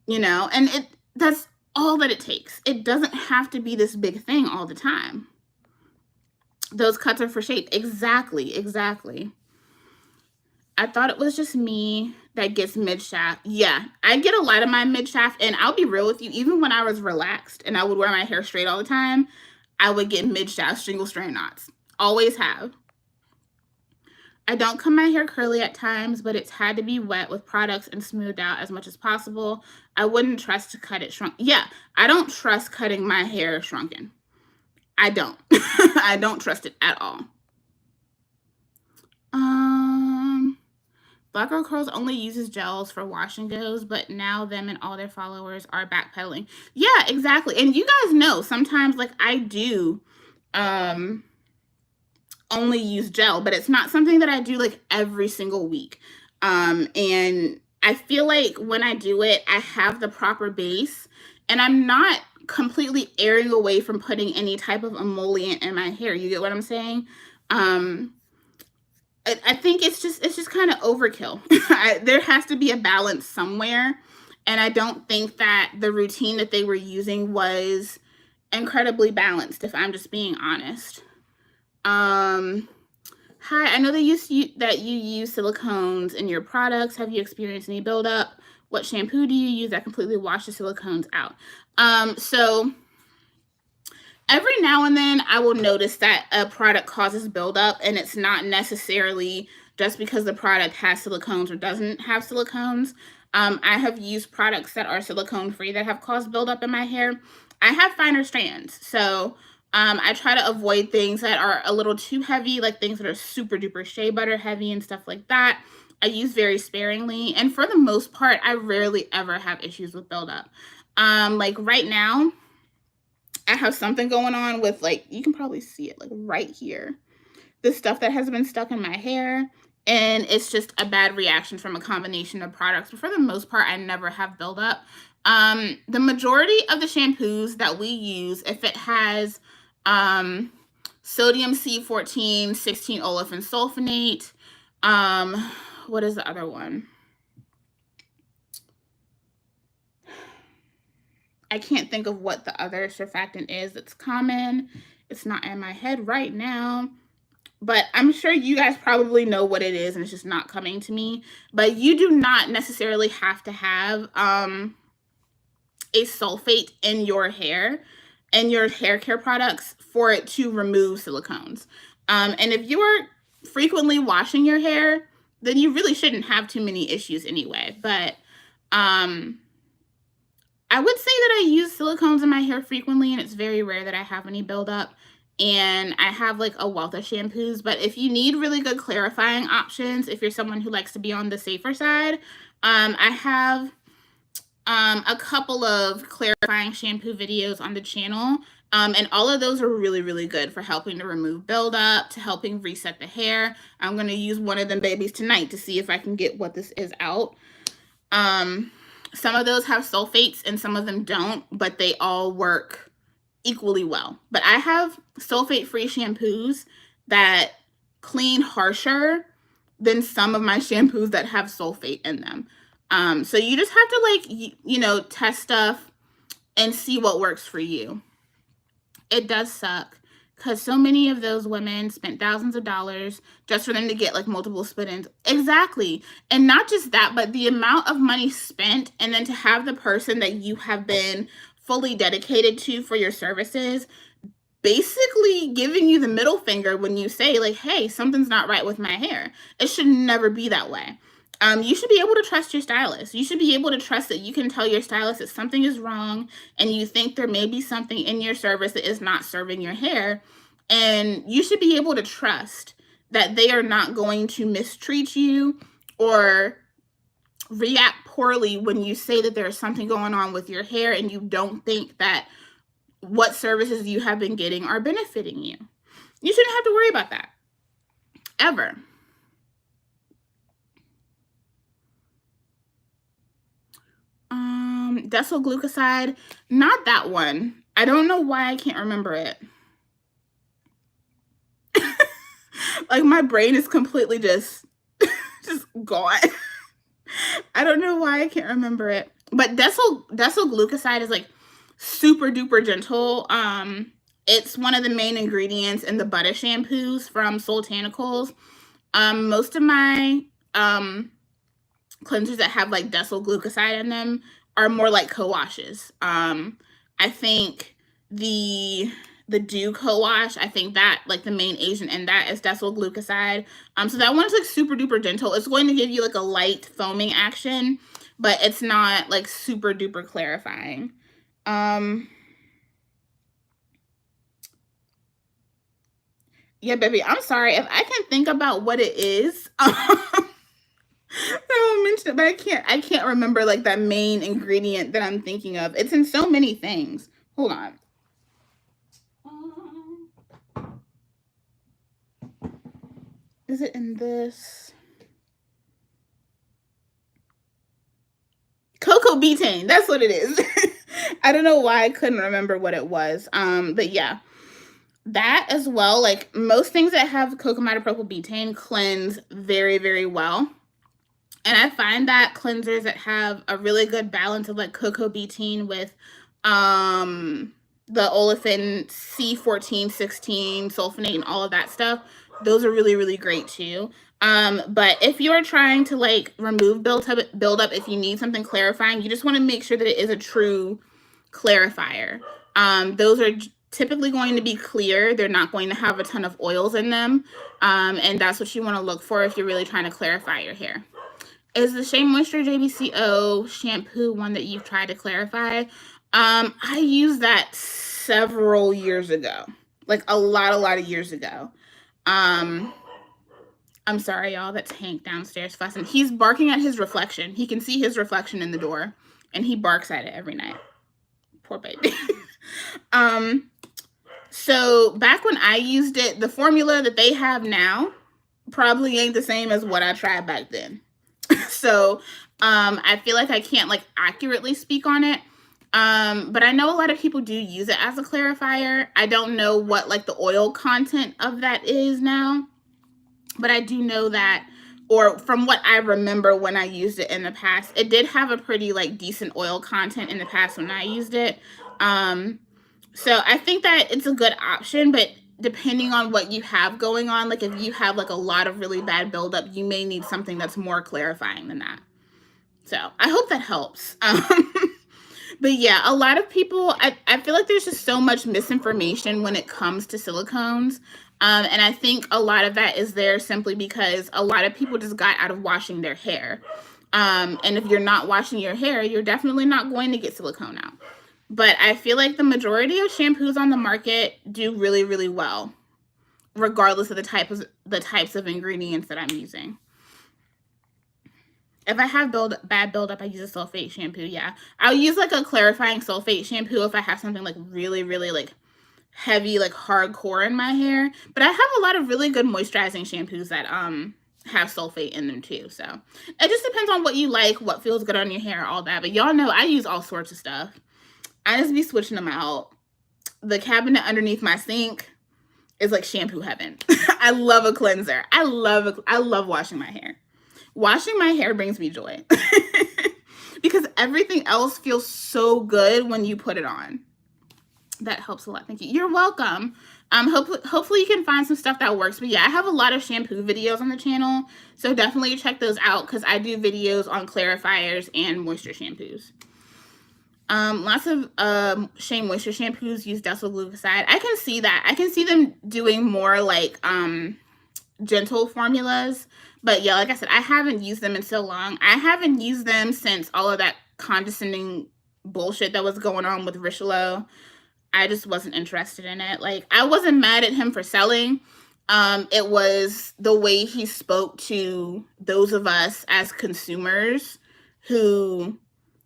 And that's all that it takes. It doesn't have to be this big thing all the time. Those cuts are for shape. Exactly. I thought it was just me that gets mid-shaft. Yeah, I get a lot of my mid-shaft, and I'll be real with you, even when I was relaxed and I would wear my hair straight all the time, I would get mid-shaft single strand knots. Always have. I don't comb my hair curly at times, but it's had to be wet with products and smoothed out as much as possible. I wouldn't trust to cut it shrunk. Yeah, I don't trust cutting my hair shrunken. I don't. I don't trust it at all. Black Girl Curls only uses gels for wash and goes, but now them and all their followers are backpedaling. Yeah, exactly. And you guys know, sometimes, like, I do only use gel, but it's not something that I do, like, every single week. And I feel like when I do it, I have the proper base, and I'm not completely erring away from putting any type of emollient in my hair. You get what I'm saying? I think it's just kind of overkill. There has to be a balance somewhere. And I don't think that the routine that they were using was incredibly balanced, if I'm just being honest. Hi, I know that you use silicones in your products. Have you experienced any buildup? What shampoo do you use that completely washes silicones out? So every now and then I will notice that a product causes buildup, and it's not necessarily just because the product has silicones or doesn't have silicones. I have used products that are silicone free that have caused buildup in my hair. I have finer strands, so I try to avoid things that are a little too heavy, like things that are super duper shea butter heavy and stuff like that. I use very sparingly, and for the most part, I rarely ever have issues with buildup. Like right now, I have something going on with, like, you can probably see it like right here. The stuff that has been stuck in my hair, and it's just a bad reaction from a combination of products. But for the most part, I never have buildup. The majority of the shampoos that we use, if it has sodium C14, 16 olefin sulfonate, what is the other one? I can't think of what the other surfactant is that's common. It's not in my head right now, but I'm sure you guys probably know what it is and it's just not coming to me. But you do not necessarily have to have a sulfate in your hair and your hair care products for it to remove silicones. And if you are frequently washing your hair, then you really shouldn't have too many issues anyway. But I would say that I use silicones in my hair frequently, and it's very rare that I have any buildup. And I have like a wealth of shampoos, but if you need really good clarifying options, if you're someone who likes to be on the safer side, I have a couple of clarifying shampoo videos on the channel. And all of those are really, really good for helping to remove buildup, to helping reset the hair. I'm going to use one of them babies tonight to see if I can get what this is out. Some of those have sulfates and some of them don't, but they all work equally well. But I have sulfate-free shampoos that clean harsher than some of my shampoos that have sulfate in them. So you just have to, like, you know, test stuff and see what works for you. It does suck because so many of those women spent thousands of dollars just for them to get like multiple spit-ins. Exactly. And not just that, but the amount of money spent, and then to have the person that you have been fully dedicated to for your services basically giving you the middle finger when you say, like, hey, something's not right with my hair. It should never be that way. You should be able to trust your stylist. You should be able to trust that you can tell your stylist that something is wrong and you think there may be something in your service that is not serving your hair. And you should be able to trust that they are not going to mistreat you or react poorly when you say that there's something going on with your hair and you don't think that what services you have been getting are benefiting you. You shouldn't have to worry about that. Ever. Decyl glucoside, not that one. I don't know why I can't remember it. Like, my brain is completely just gone. I don't know why I can't remember it. But decyl glucoside is like super duper gentle. It's one of the main ingredients in the butter shampoos from Soultanicals. Most of my cleansers that have like decyl glucoside in them are more like co-washes. I think the Dew co-wash, I think that like the main agent in that is decyl glucoside. So that one's like super duper gentle. It's going to give you like a light foaming action, but it's not like super duper clarifying. Yeah, baby, I'm sorry if I can think about what it is. I will mention it, but I can't remember like that main ingredient that I'm thinking of. It's in so many things. Hold on. Is it in this? Cocoa betaine. That's what it is. I don't know why I couldn't remember what it was. But yeah. That as well, like most things that have cocoa isopropyl betaine cleanse very, very well. And I find that cleansers that have a really good balance of like cocoa betaine with the olefin C14, 16, sulfonate, and all of that stuff, those are really, really great too. But if you're trying to like remove buildup, if you need something clarifying, you just want to make sure that it is a true clarifier. Those are typically going to be clear. They're not going to have a ton of oils in them. And that's what you want to look for if you're really trying to clarify your hair. Is the Shea Moisture JBCO shampoo one that you've tried to clarify? I used that several years ago. Like a lot of years ago. I'm sorry, y'all. That's Hank downstairs fussing. He's barking at his reflection. He can see his reflection in the door, and he barks at it every night. Poor baby. So back when I used it, the formula that they have now probably ain't the same as what I tried back then. So I feel like I can't like accurately speak on it. But I know a lot of people do use it as a clarifier. I don't know what like the oil content of that is now, but I do know that, or from what I remember when I used it in the past, it did have a pretty like decent oil content in the past when I used it. So I think that it's a good option, but depending on what you have going on, like if you have like a lot of really bad buildup, you may need something that's more clarifying than that. So I hope that helps. But yeah, a lot of people, I feel like there's just so much misinformation when it comes to silicones. And I think a lot of that is there simply because a lot of people just got out of washing their hair. And if you're not washing your hair, you're definitely not going to get silicone out. But I feel like the majority of shampoos on the market do really, really well, regardless of the types of ingredients that I'm using. If I have bad buildup, I use a sulfate shampoo. Yeah, I'll use like a clarifying sulfate shampoo if I have something like really, really like heavy, like hardcore in my hair. But I have a lot of really good moisturizing shampoos that have sulfate in them too. So it just depends on what you like, what feels good on your hair, all that. But y'all know I use all sorts of stuff. I just be switching them out. The cabinet underneath my sink is like shampoo heaven. I love a cleanser. I love washing my hair. Washing my hair brings me joy. Because everything else feels so good when you put it on. That helps a lot. Thank you. You're welcome. Hopefully you can find some stuff that works. But yeah, I have a lot of shampoo videos on the channel. So definitely check those out because I do videos on clarifiers and moisture shampoos. Lots of Shea Moisture shampoos use decyl glucoside. I can see that. I can see them doing more like gentle formulas. But yeah, like I said, I haven't used them in so long. I haven't used them since all of that condescending bullshit that was going on with Richelieu. I just wasn't interested in it. Like, I wasn't mad at him for selling. It was the way he spoke to those of us as consumers who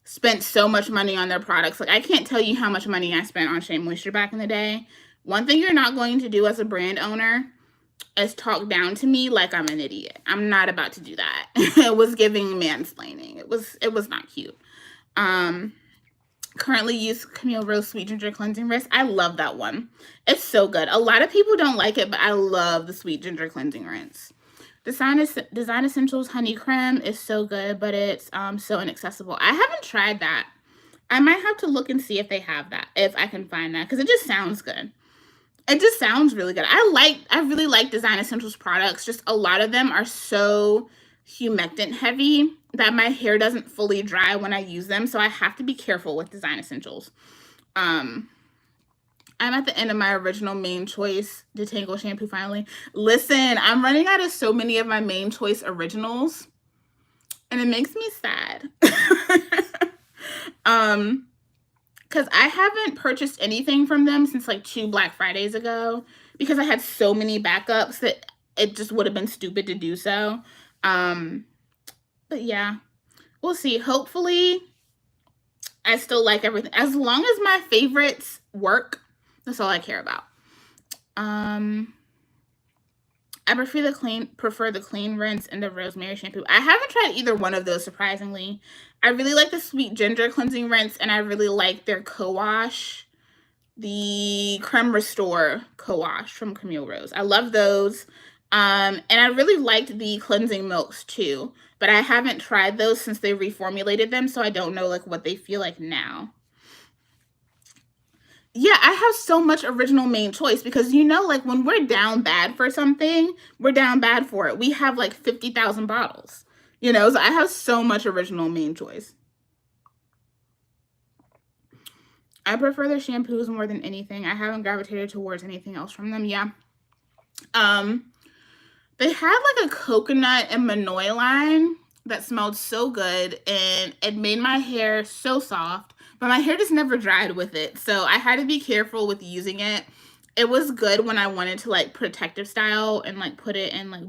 spent so much money on their products. Like, I can't tell you how much money I spent on Shea Moisture back in the day. One thing you're not going to do as a brand owner is talk down to me like I'm an idiot. I'm not about to do that. It was giving mansplaining. It was not cute. Currently use Camille Rose Sweet Ginger Cleansing Rinse. I love that one. It's so good. A lot of people don't like it, but I love the Sweet Ginger Cleansing Rinse. Design Essentials Honey Creme is so good, but it's so inaccessible. I haven't tried that. I might have to look and see if they have that, if I can find that, because it just sounds good. It just sounds really good. I really like Design Essentials products. Just a lot of them are so humectant heavy that my hair doesn't fully dry when I use them, so I have to be careful with Design Essentials. I'm at the end of my original main choice detangle shampoo finally. Listen, I'm running out of so many of my main choice originals, and it makes me sad. Because I haven't purchased anything from them since like 2 Black Fridays ago because I had so many backups that it just would have been stupid to do so. But yeah, we'll see. Hopefully, I still like everything. As long as my favorites work, that's all I care about. I prefer the clean rinse and the rosemary shampoo. I haven't tried either one of those, surprisingly. I really like the Sweet Ginger Cleansing Rinse, and I really like their co-wash, the Creme Restore co-wash from Camille Rose. I love those. And I really liked the cleansing milks too, but I haven't tried those since they reformulated them, so I don't know like what they feel like now. Yeah, I have so much original main choice because like when we're down bad for something, we're down bad for it. We have like 50,000 bottles, so I have so much original main choice. I prefer their shampoos more than anything. I haven't gravitated towards anything else from them. Yeah. They had like a coconut and Manoi line that smelled so good and it made my hair so soft, but my hair just never dried with it. So I had to be careful with using it. It was good when I wanted to like protective style and like put it in like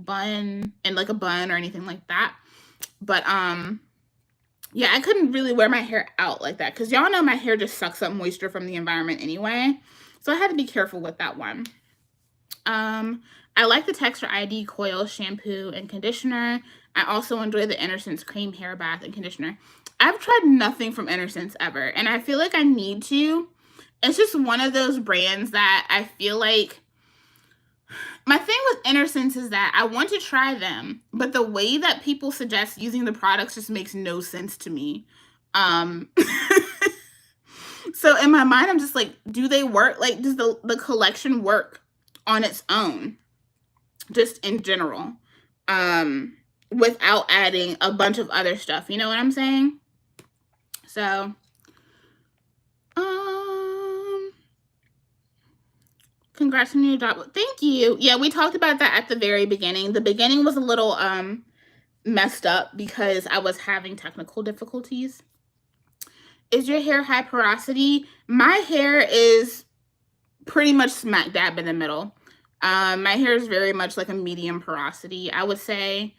a bun or anything like that. But yeah, I couldn't really wear my hair out like that because y'all know my hair just sucks up moisture from the environment anyway. So I had to be careful with that one. I like the Texture ID Coil shampoo and conditioner. I also enjoy the Innocence cream hair bath and conditioner. I've tried nothing from Innocence ever, and I feel like I need to. It's just one of those brands that I feel like my thing with Innocence is that I want to try them, but the way that people suggest using the products just makes no sense to me. So in my mind, I'm just like, do they work? Like, does the collection work on its own, just in general, without adding a bunch of other stuff? You know what I'm saying? So, congrats on your job. Thank you. Yeah, we talked about that at the very beginning. The beginning was a little messed up because I was having technical difficulties. Is your hair high porosity? My hair is pretty much smack dab in the middle. My hair is very much like a medium porosity. I would say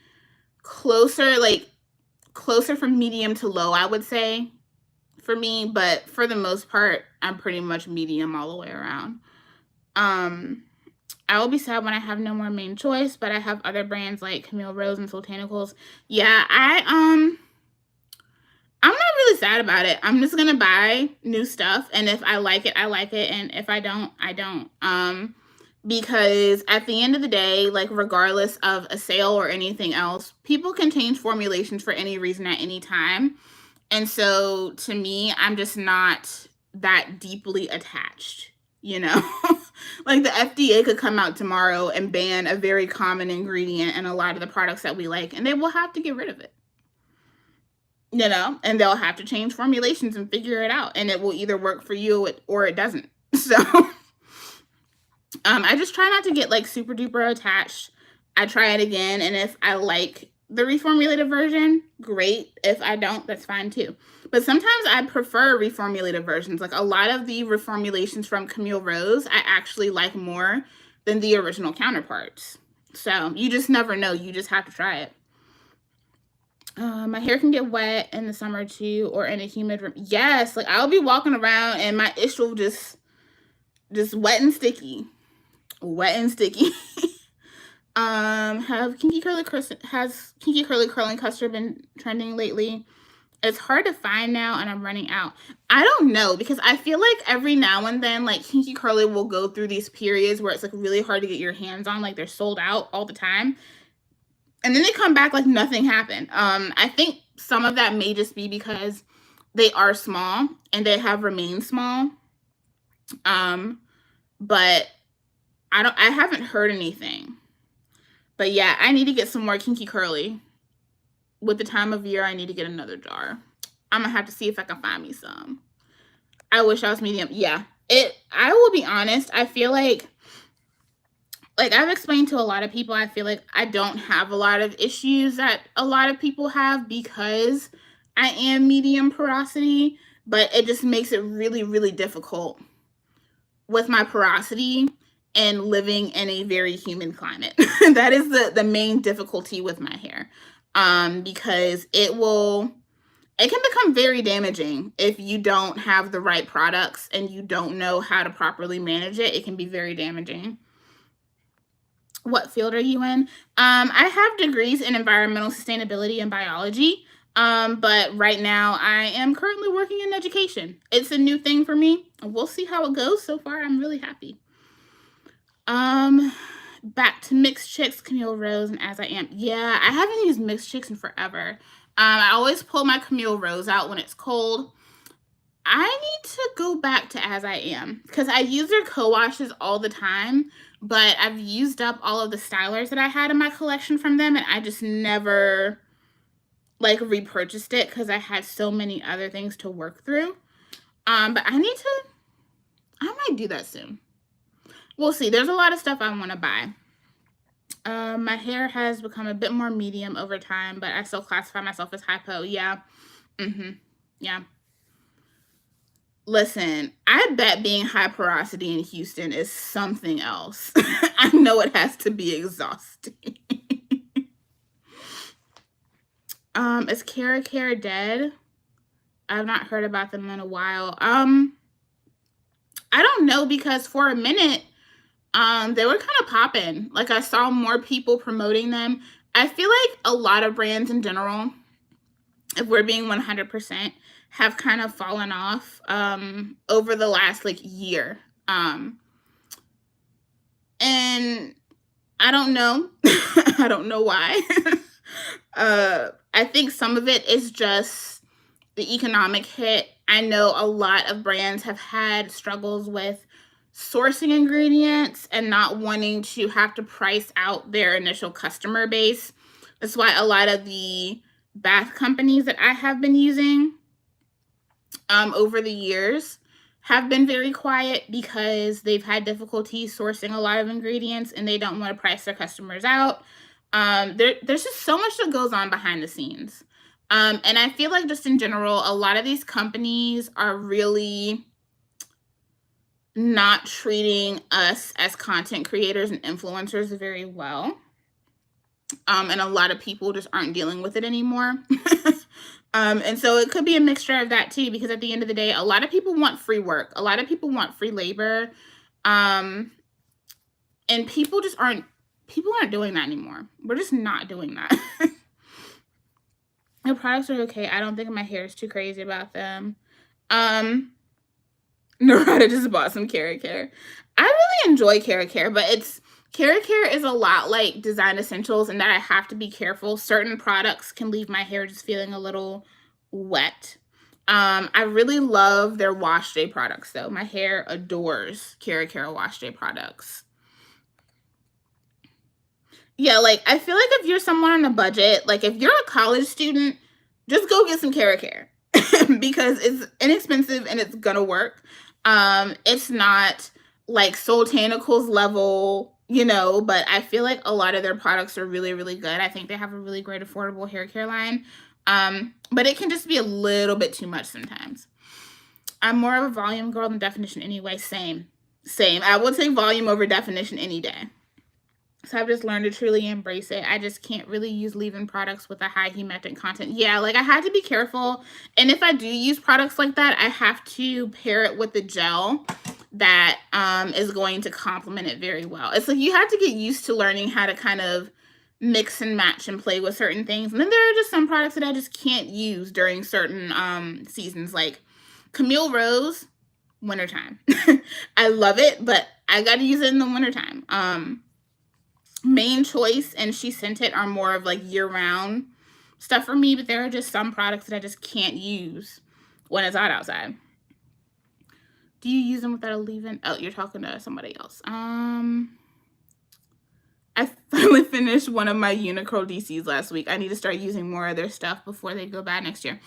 closer from medium to low, I would say, for me. But for the most part, I'm pretty much medium all the way around. I will be sad when I have no more main choice, but I have other brands like Camille Rose and Soultanicals. Yeah, I'm not really sad about it. I'm just gonna buy new stuff, and if I like it, I like it, and if I don't, I don't. Because at the end of the day, like regardless of a sale or anything else, people can change formulations for any reason at any time. And so to me, I'm just not that deeply attached, Like the FDA could come out tomorrow and ban a very common ingredient in a lot of the products that we like, and they will have to get rid of it. And they'll have to change formulations and figure it out, and it will either work for you or it doesn't. So I just try not to get like super duper attached. I try it again, and if I like the reformulated version, great. If I don't, that's fine too. But sometimes I prefer reformulated versions. Like a lot of the reformulations from Camille Rose, I actually like more than the original counterparts. So you just never know. You just have to try it. My hair can get wet in the summer too, or in a humid room. Yes, like I'll be walking around and my ish will just wet and sticky. Wet and sticky. Has Kinky Curly Curling Custard been trending lately? It's hard to find now, and I'm running out. I don't know, because I feel like every now and then, like Kinky Curly will go through these periods where it's like really hard to get your hands on, like they're sold out all the time, and then they come back like nothing happened. I think some of that may just be because they are small and they have remained small. But I haven't heard anything. But yeah, I need to get some more Kinky Curly. With the time of year, I need to get another jar. I'm gonna have to see if I can find me some. I wish I was medium. Yeah, I will be honest, I feel like I've explained to a lot of people, I feel like I don't have a lot of issues that a lot of people have because I am medium porosity, but it just makes it really, really difficult with my porosity and living in a very humid climate. That is the main difficulty with my hair. Because it can become very damaging if you don't have the right products and you don't know how to properly manage it. It can be very damaging. What field are you in? I have degrees in environmental sustainability and biology. But right now I am currently working in education. It's a new thing for me. We'll see how it goes. So far, I'm really happy. back to Mixed Chicks, Camille Rose, and As I Am. Yeah, I haven't used Mixed Chicks in forever. I always pull my Camille Rose out when it's cold. I need to go back to As I Am because I use their co-washes all the time, but I've used up all of the stylers that I had in my collection from them, and I just never like repurchased it because I had so many other things to work through. But I might do that soon. We'll see. There's a lot of stuff I want to buy. My hair has become a bit more medium over time, but I still classify myself as hypo. Yeah. Yeah. Listen, I bet being high porosity in Houston is something else. I know it has to be exhausting. Is Cara Care dead? I've not heard about them in a while. I don't know because for a minute, they were kind of popping. Like I saw more people promoting them. I feel like a lot of brands in general, if we're being 100%, have kind of fallen off over the last like year. And I don't know. I don't know why. I think some of it is just the economic hit. I know a lot of brands have had struggles with sourcing ingredients and not wanting to have to price out their initial customer base. That's why a lot of the bath companies that I have been using over the years have been very quiet because they've had difficulty sourcing a lot of ingredients and they don't want to price their customers out. There's just so much that goes on behind the scenes. And I feel like just in general, a lot of these companies are really not treating us as content creators and influencers very well. And a lot of people just aren't dealing with it anymore. And so it could be a mixture of that too, because at the end of the day, a lot of people want free work. A lot of people want free labor. And people aren't doing that anymore. We're just not doing that. The products are okay. I don't think my hair is too crazy about them. Narada just bought some Cara Care. I really enjoy Cara Care, but Cara Care is a lot like Design Essentials in that I have to be careful. Certain products can leave my hair just feeling a little wet. I really love their wash day products though. My hair adores Cara Care wash day products. Yeah, like I feel like if you're someone on a budget, like if you're a college student, just go get some Cara Care because it's inexpensive and it's gonna work. It's not like Soultanicals level, but I feel like a lot of their products are really, really good. I think they have a really great affordable hair care line. But it can just be a little bit too much sometimes. I'm more of a volume girl than definition anyway. Same. I will take volume over definition any day. So I've just learned to truly embrace it. I just can't really use leave-in products with a high humectant content. Yeah, like I had to be careful. And if I do use products like that, I have to pair it with the gel that is going to complement it very well. It's like you have to get used to learning how to kind of mix and match and play with certain things. And then there are just some products that I just can't use during certain seasons, like Camille Rose, wintertime. I love it, but I got to use it in the wintertime. Main Choice and She Sent It are more of like year-round stuff for me, but there are just some products that I just can't use when it's hot outside. Do you use them without a leave-in? Oh, you're talking to somebody else. I finally finished one of my Unicurl DCs last week. I need to start using more of their stuff before they go bad next year.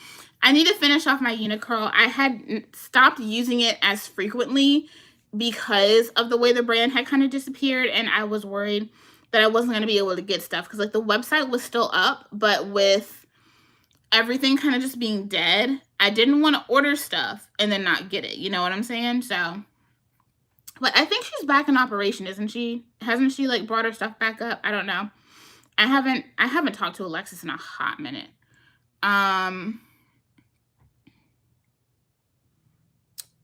I need to finish off my Unicurl. I had stopped using it as frequently because of the way the brand had kind of disappeared, and I was worried that I wasn't going to be able to get stuff because like the website was still up, but with everything kind of just being dead, I didn't want to order stuff and then not get it. You know what I'm saying? So, but I think she's back in operation, isn't she? Hasn't she like brought her stuff back up? I don't know. I haven't talked to Alexis in a hot minute.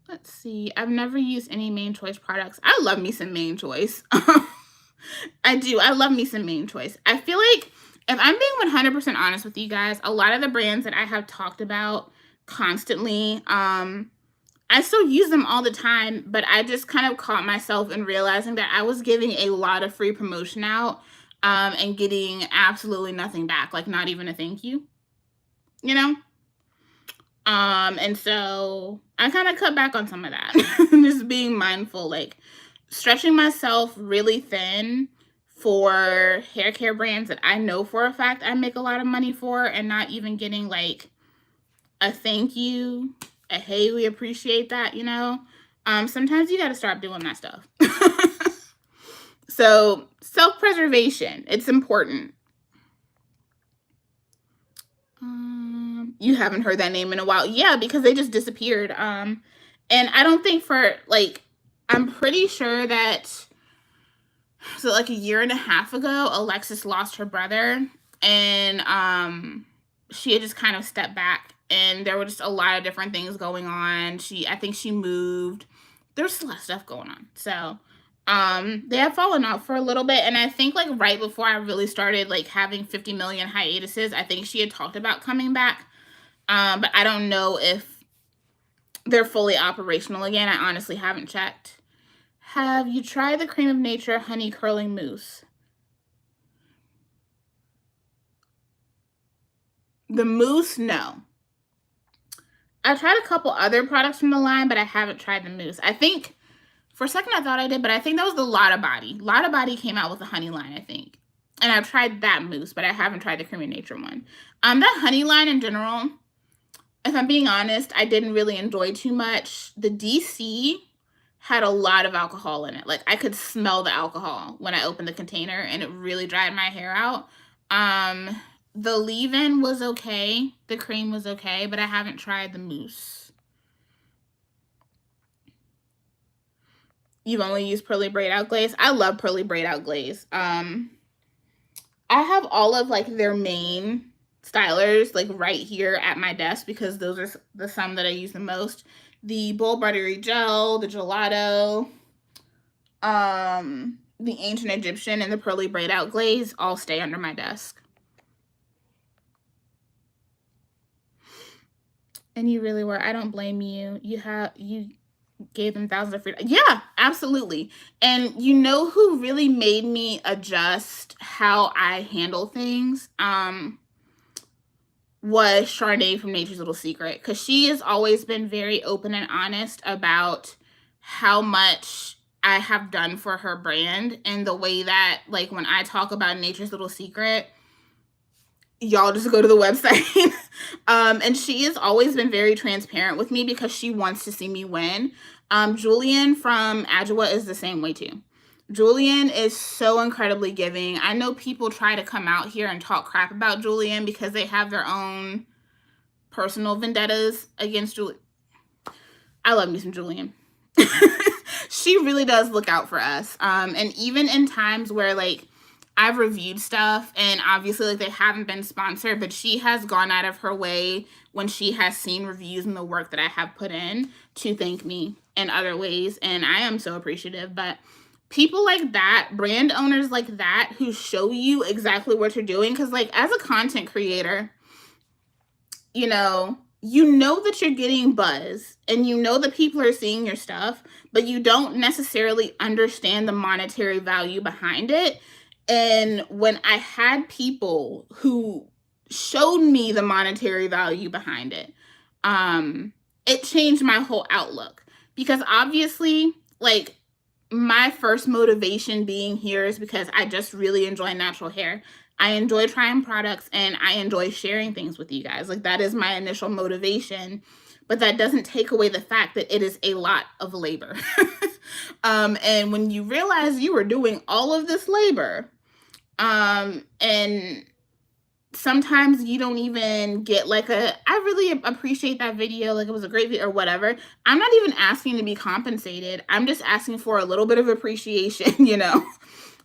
Let's see. I've never used any Main Choice products. I love me some Main Choice. I do. I love me some Main Choice. I feel like if I'm being 100% honest with you guys, a lot of the brands that I have talked about constantly, I still use them all the time, but I just kind of caught myself in realizing that I was giving a lot of free promotion out, and getting absolutely nothing back, like not even a thank you, you know? And so I kind of cut back on some of that. Just being mindful, like stretching myself really thin for hair care brands that I know for a fact I make a lot of money for, and not even getting like a thank you, a hey, we appreciate that, you know? Sometimes you got to start doing that stuff. So self-preservation, it's important. You haven't heard that name in a while. Yeah, because they just disappeared. And I don't think for like, I'm pretty sure that, so like a year and a half ago, Alexis lost her brother, and she had just kind of stepped back, and there were just a lot of different things going on. I think she moved. There's a lot of stuff going on. So they have fallen off for a little bit, and I think like right before I really started like having 50 million hiatuses, I think she had talked about coming back. But I don't know if they're fully operational again. I honestly haven't checked. Have you tried the Cream of Nature Honey Curling Mousse? The mousse, no. I've tried a couple other products from the line, but I haven't tried the mousse. I think for a second I thought I did, but I think that was the Lotta Body. Lotta Body came out with a honey line, I think. And I've tried that mousse, but I haven't tried the Cream of Nature one. That honey line in general, if I'm being honest, I didn't really enjoy too much. The DC had a lot of alcohol in it. Like I could smell the alcohol when I opened the container, and it really dried my hair out. The leave-in was okay. The cream was okay, but I haven't tried the mousse. You've only used Pearly Braid Out Glaze? I love Pearly Braid Out Glaze. I have all of like their main stylers like right here at my desk because those are the some that I use the most. The Bull Buttery Gel, the Gelato, the Ancient Egyptian, and the Pearly Braid Out Glaze all stay under my desk. And you really were. I don't blame you. You gave them thousands of free. Yeah, absolutely. And you know who really made me adjust how I handle things? Was Charnay from Nature's Little Secret, because she has always been very open and honest about how much I have done for her brand, and the way that like when I talk about Nature's Little Secret, y'all just go to the website. And she has always been very transparent with me because she wants to see me win. Julian from Adjoa is the same way too. Julian is so incredibly giving. I know people try to come out here and talk crap about Julian because they have their own personal vendettas against Julian. I love me some Julian. She really does look out for us. And even in times where like I've reviewed stuff and obviously like they haven't been sponsored, but she has gone out of her way when she has seen reviews and the work that I have put in to thank me in other ways. And I am so appreciative. But people like that, brand owners like that, who show you exactly what you're doing. Because like as a content creator, you know that you're getting buzz and you know that people are seeing your stuff, but you don't necessarily understand the monetary value behind it. And when I had people who showed me the monetary value behind it, it changed my whole outlook. Because obviously, like, my first motivation being here is because I just really enjoy natural hair. I enjoy trying products and I enjoy sharing things with you guys. Like, that is my initial motivation. But that doesn't take away the fact that it is a lot of labor. And when you realize you were doing all of this labor, and sometimes you don't even get like I really appreciate that video, like it was a great video or whatever. I'm not even asking to be compensated. I'm just asking for a little bit of appreciation, you know?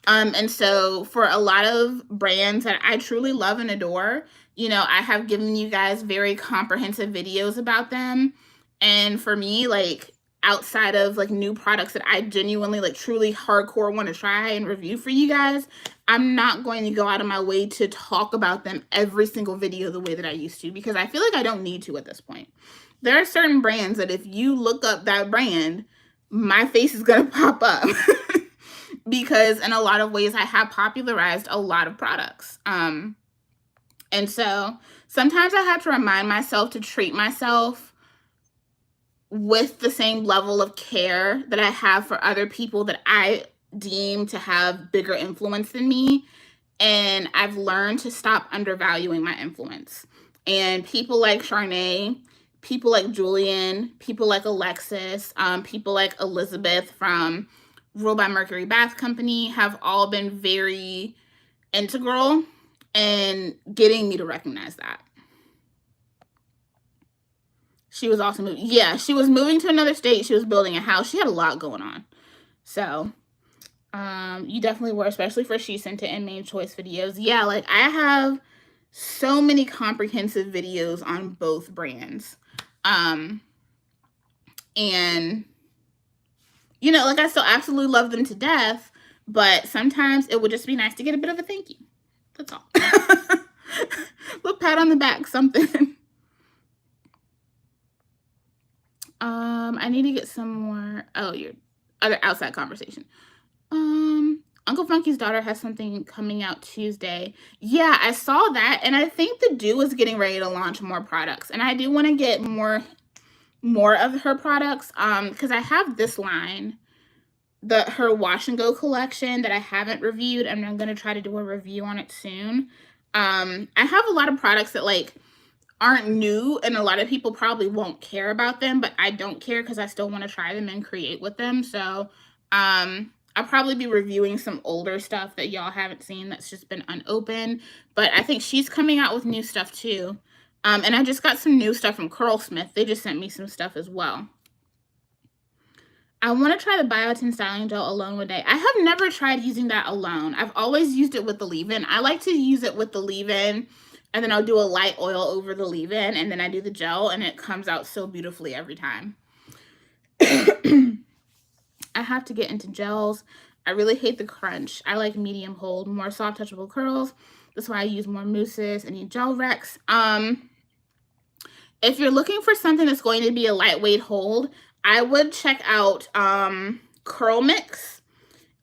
And so for a lot of brands that I truly love and adore, you know, I have given you guys very comprehensive videos about them. And for me, like, outside of like new products that I genuinely like truly hardcore want to try and review for you guys, I'm not going to go out of my way to talk about them every single video the way that I used to, because I feel like I don't need to at this point. There are certain brands that if you look up that brand, my face is going to pop up. Because in a lot of ways, I have popularized a lot of products. And so sometimes I have to remind myself to treat myself with the same level of care that I have for other people that I deem to have bigger influence than me. And I've learned to stop undervaluing my influence. And people like Charnay, people like Julian, people like Alexis, people like Elizabeth from Rule by Mercury Bath Company have all been very integral in getting me to recognize that. She was also moving. Yeah, she was moving to another state. She was building a house. She had a lot going on. So, you definitely were, especially for She Sent It and Main Choice videos. Yeah, like I have so many comprehensive videos on both brands. And you know, like I still absolutely love them to death, but sometimes it would just be nice to get a bit of a thank you. That's all. Little pat on the back, something. I need to get some more. Oh, your other outside conversation. Uncle Funky's daughter has something coming out Tuesday. Yeah, I saw that, and I think the Do is getting ready to launch more products, and I do want to get more of her products. Because I have this line, her Wash and Go collection that I haven't reviewed, and I'm gonna try to do a review on it soon. I have a lot of products that like aren't new, and a lot of people probably won't care about them, but I don't care because I still want to try them and create with them. So I'll probably be reviewing some older stuff that y'all haven't seen that's just been unopened, but I think she's coming out with new stuff too. And I just got some new stuff from Curlsmith. They just sent me some stuff as well. I want to try the Biotin Styling Gel alone one day. I have never tried using that alone. I've always used it with the leave-in. I like to use it with the leave-in, and then I'll do a light oil over the leave-in, and then I do the gel, and it comes out so beautifully every time. I have to get into gels. I really hate the crunch. I like medium hold, more soft touchable curls. That's why I use more mousses and gel Rex. If you're looking for something that's going to be a lightweight hold, I would check out Curl Mix.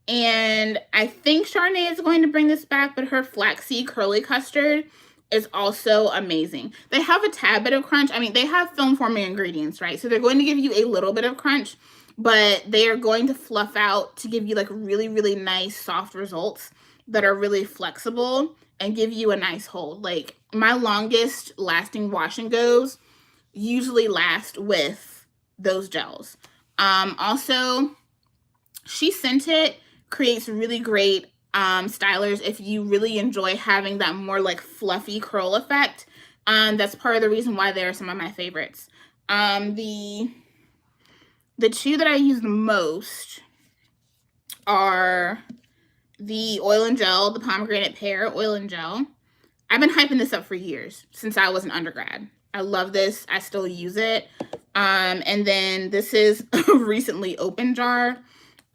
And I think Charnay is going to bring this back, but her Flaxseed Curly Custard is also amazing. They have a tad bit of crunch. I mean, they have film forming ingredients, right? So they're going to give you a little bit of crunch, but they are going to fluff out to give you like really, really nice soft results that are really flexible and give you a nice hold. Like my longest lasting wash and goes usually last with those gels. Also, She Sent It creates really great stylers if you really enjoy having that more like fluffy curl effect. That's part of the reason why they're some of my favorites. The two that I use the most are the oil and gel, the pomegranate pear oil and gel. I've been hyping this up for years, since I was an undergrad. I love this. I still use it. And then this is a recently opened jar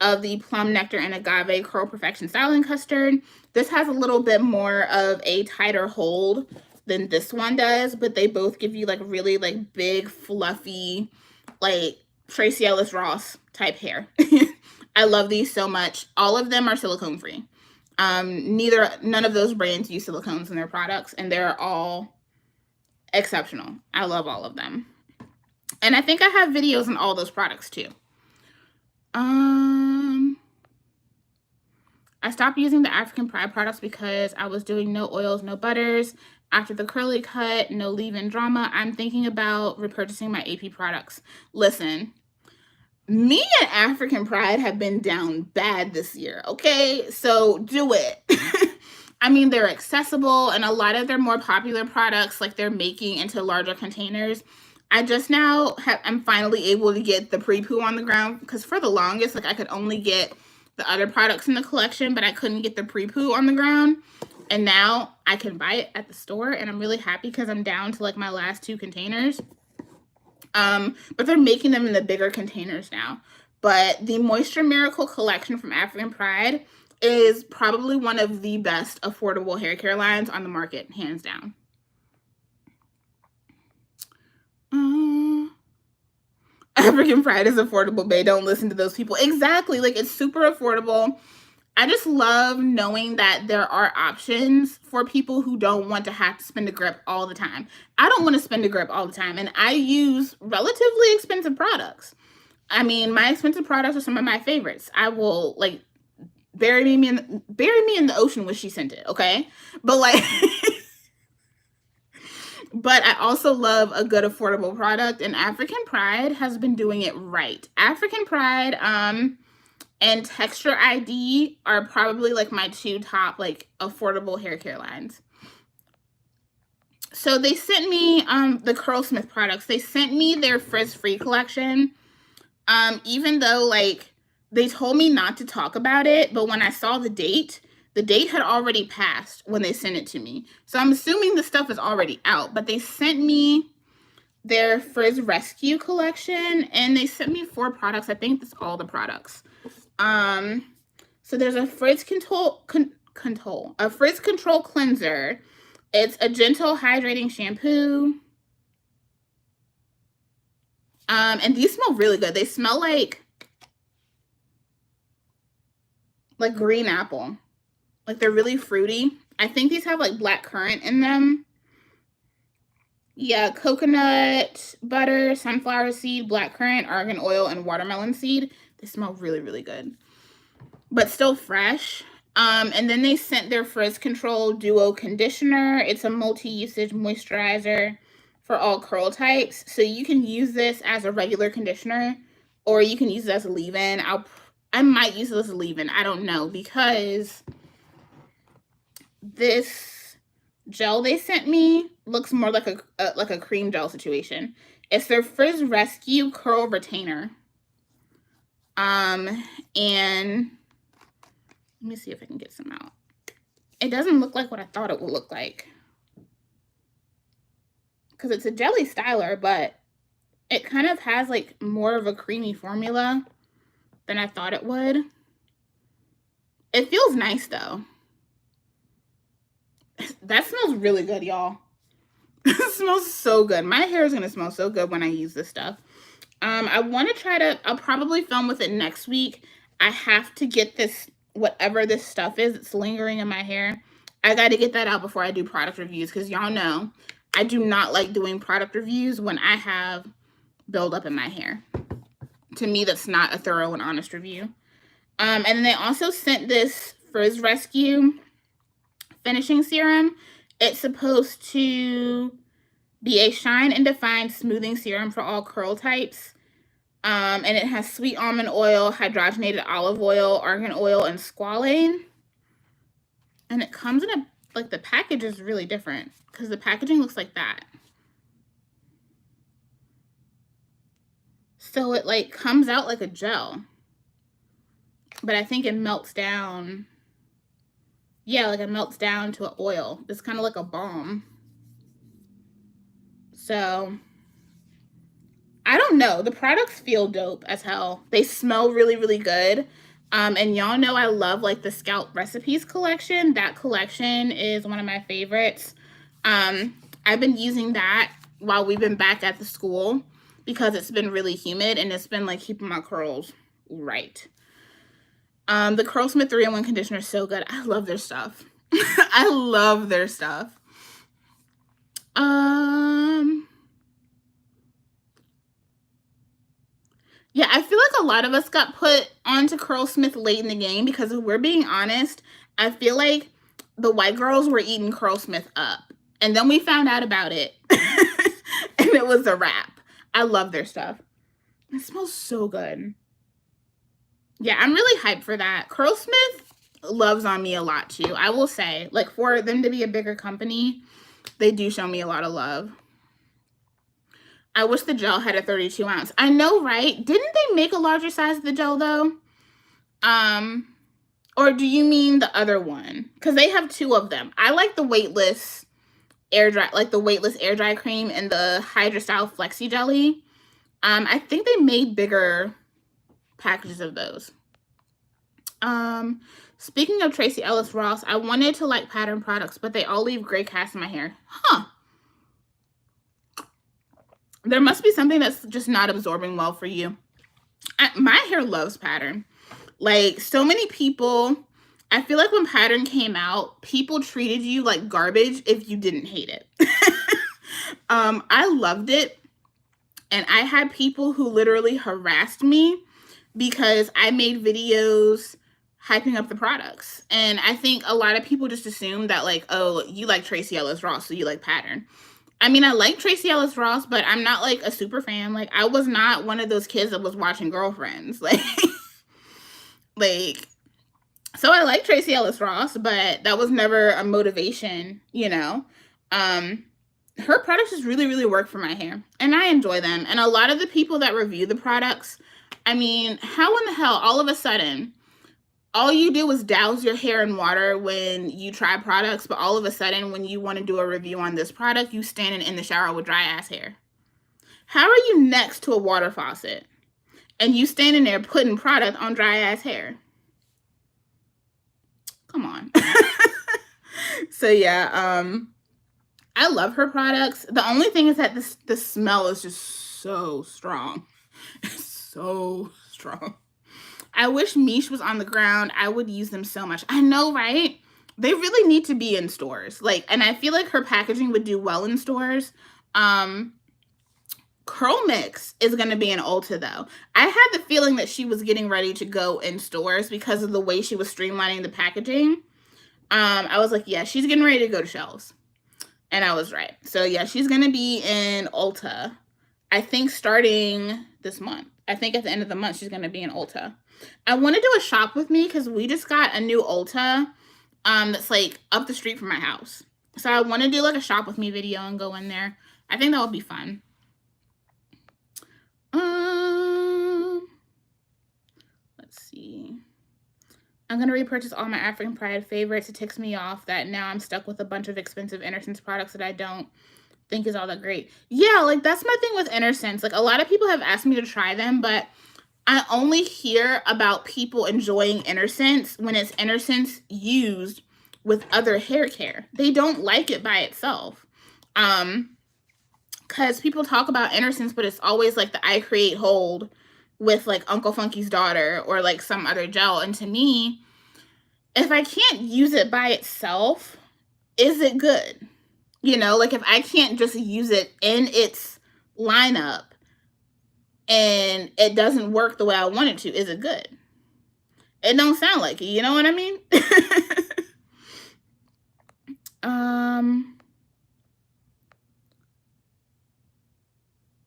of the Plum Nectar and Agave Curl Perfection Styling Custard. This has a little bit more of a tighter hold than this one does, but they both give you like really like big, fluffy, like Tracy Ellis Ross type hair. I love these so much. All of them are silicone free. None of those brands use silicones in their products, and they're all exceptional. I love all of them. And I think I have videos on all those products too. I stopped using the African Pride products because I was doing no oils, no butters. After the curly cut, no leave-in drama, I'm thinking about repurchasing my AP products. Listen, me and African Pride have been down bad this year, okay? So do it. I mean, they're accessible, and a lot of their more popular products, like they're making into larger containers. I just now I'm finally able to get the pre-poo on the ground, because for the longest, like I could only get the other products in the collection, but I couldn't get the pre-poo on the ground. And now I can buy it at the store, and I'm really happy because I'm down to like my last 2 containers. But they're making them in the bigger containers now. But the Moisture Miracle collection from African Pride is probably one of the best affordable hair care lines on the market, hands down. African Pride is affordable, babe. Don't listen to those people. Exactly. Like, it's super affordable. I just love knowing that there are options for people who don't want to have to spend a grip all the time. I don't want to spend a grip all the time, and I use relatively expensive products. I mean, my expensive products are some of my favorites. I will, like, bury me in the ocean with She Scented, okay? But like but I also love a good affordable product, and African Pride has been doing it right. African Pride and Texture ID are probably like my two top like affordable hair care lines. So they sent me the Curlsmith products. They sent me their Frizz Free collection. Even though like they told me not to talk about it, but when I saw the date had already passed when they sent it to me. So I'm assuming the stuff is already out, but they sent me their Frizz Rescue collection, and they sent me 4 products. I think that's all the products. So there's a Frizz Control cleanser. It's a gentle hydrating shampoo. And these smell really good. They smell like green apple. Like, they're really fruity. I think these have like black currant in them. Yeah, coconut butter, sunflower seed, black currant, argan oil, and watermelon seed. They smell really, really good, but still fresh. And then they sent their Frizz Control Duo Conditioner. It's a multi-usage moisturizer for all curl types. So you can use this as a regular conditioner, or you can use it as a leave-in. I might use it as a leave-in. I don't know, because this gel they sent me looks more like a cream gel situation. It's their Frizz Rescue Curl Retainer. And let me see if I can get some out. It doesn't look like what I thought it would look like, because it's a jelly styler, but it kind of has like more of a creamy formula than I thought it would. It feels nice though. That smells really good, y'all. It smells so good. My hair is going to smell so good when I use this stuff. I want to try to, I'll probably film with it next week. I have to get this, whatever this stuff is that's lingering in my hair. I got to get that out before I do product reviews, because y'all know I do not like doing product reviews when I have buildup in my hair. To me, that's not a thorough and honest review. And then they also sent this Frizz Rescue finishing serum. It's supposed to be a shine and define smoothing serum for all curl types. And it has sweet almond oil, hydrogenated olive oil, argan oil, and squalane. And it comes in a, like, the package is really different, because the packaging looks like that. So it like comes out like a gel, but I think it melts down. Yeah, like it melts down to an oil. It's kind of like a balm. So I don't know. The products feel dope as hell. They smell really, really good. And y'all know I love like the Scalp Recipes collection. That collection is one of my favorites. I've been using that while we've been back at the school, because it's been really humid and it's been like keeping my curls right. The Curlsmith 3-in-1 conditioner is so good. I love their stuff. I love their stuff. Yeah, I feel like a lot of us got put onto Curlsmith late in the game, because if we're being honest, I feel like the white girls were eating Curlsmith up, and then we found out about it and it was a wrap. I love their stuff. It smells so good. Yeah, I'm really hyped for that. Curlsmith loves on me a lot too. I will say, like, for them to be a bigger company, they do show me a lot of love. I wish the gel had a 32 ounce. I know, right? Didn't they make a larger size of the gel though? Or do you mean the other one? Because they have 2 of them. I like the weightless air dry, like the weightless air dry cream and the Hydra Style Flexi Jelly. I think they made bigger packages of those. Speaking of Tracy Ellis Ross, I wanted to like Pattern products, but they all leave gray cast in my hair. Huh. There must be something that's just not absorbing well for you. My hair loves pattern. Like, so many people, I feel like when pattern came out, people treated you like garbage if you didn't hate it. I loved it. And I had people who literally harassed me because I made videos hyping up the products. And I think a lot of people just assume that, like, oh, you like Tracy Ellis Ross, so you like pattern. I mean, I like Tracy Ellis Ross, but I'm not like a super fan. Like, I was not one of those kids that was watching Girlfriends. Like, so I like Tracy Ellis Ross, but that was never a motivation, you know? Her products just really, really work for my hair, and I enjoy them. And a lot of the people that review the products, I mean, how in the hell, all of a sudden, all you do is douse your hair in water when you try products, but all of a sudden, when you want to do a review on this product, you standing in the shower with dry ass hair. How are you next to a water faucet and you standing there putting product on dry ass hair? Come on. So yeah, I love her products. The only thing is that the smell is just so strong. It's so strong. I wish Mish was on the ground. I would use them so much. I know, right? They really need to be in stores. Like, and I feel like her packaging would do well in stores. Curl Mix is going to be in Ulta, though. I had the feeling that she was getting ready to go in stores because of the way she was streamlining the packaging. I was like, yeah, she's getting ready to go to shelves. And I was right. So, yeah, she's going to be in Ulta, I think, starting this month. I think at the end of the month, she's going to be in Ulta. I want to do a shop with me because we just got a new Ulta that's, like, up the street from my house. So I want to do, like, a shop with me video and go in there. I think that would be fun. Let's see. I'm going to repurchase all my African Pride favorites. It ticks me off that now I'm stuck with a bunch of expensive Innersense products that I don't think is all that great. Yeah, like, that's my thing with Innersense. Like, a lot of people have asked me to try them, but I only hear about people enjoying Innersense when it's Innersense used with other hair care. They don't like it by itself. Because people talk about Innersense, but it's always like the I Create hold with like Uncle Funky's Daughter or like some other gel. And to me, if I can't use it by itself, is it good? You know, like if I can't just use it in its lineup and it doesn't work the way I want it to, is it good? It don't sound like it, you know what I mean?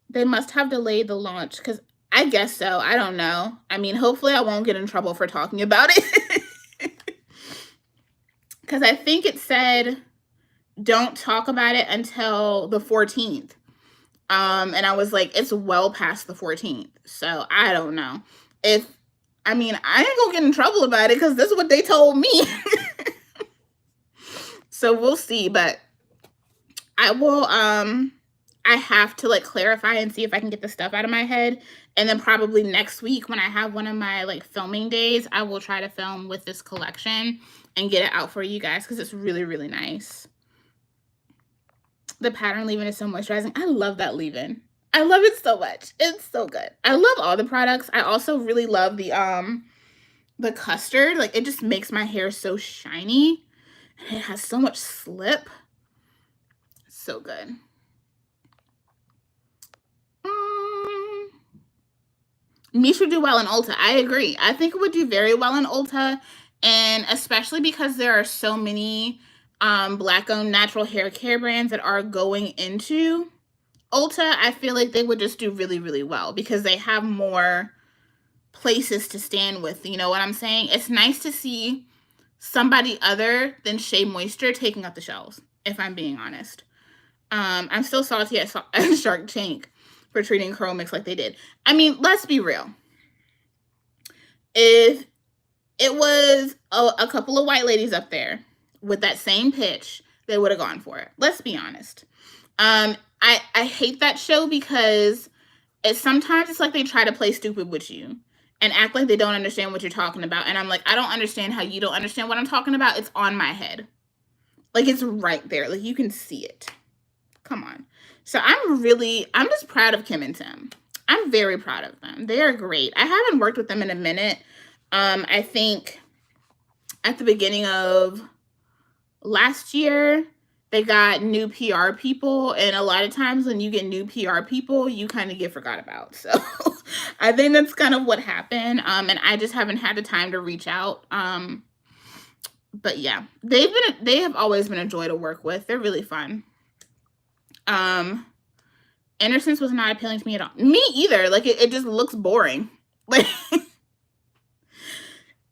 They must have delayed the launch because I guess so. I don't know. I mean, hopefully I won't get in trouble for talking about it. Because I think it said don't talk about it until the 14th. And I was like, it's well past the 14th. So I don't know. I ain't gonna get in trouble about it because this is what they told me. So we'll see. But I will, I have to like clarify and see if I can get the stuff out of my head. And then probably next week when I have one of my like filming days, I will try to film with this collection and get it out for you guys because it's really, really nice. The pattern leave-in is so moisturizing. I love that leave-in. I love it so much. It's so good. I love all the products. I also really love the custard. Like, it just makes my hair so shiny. And it has so much slip. It's so good. Mish would do well in Ulta. I agree. I think it would do very well in Ulta. And especially because there are so many Black-owned natural hair care brands that are going into Ulta, I feel like they would just do really, really well because they have more places to stand with. You know what I'm saying? It's nice to see somebody other than Shea Moisture taking up the shelves, if I'm being honest. I'm still salty at Shark Tank for treating Curl Mix like they did. I mean, let's be real. If it was a couple of white ladies up there with that same pitch, they would have gone for it. Let's be honest. I hate that show because sometimes it's like they try to play stupid with you and act like they don't understand what you're talking about. And I'm like, I don't understand how you don't understand what I'm talking about. It's on my head. Like, it's right there. Like, you can see it. Come on. So I'm just proud of Kim and Tim. I'm very proud of them. They are great. I haven't worked with them in a minute. I think at the beginning of last year, they got new PR people, and a lot of times when you get new PR people, you kind of get forgot about. So I think that's kind of what happened. And I just haven't had the time to reach out. But yeah, they have always been a joy to work with. They're really fun. Innocence was not appealing to me at all. Me either. Like it just looks boring. Like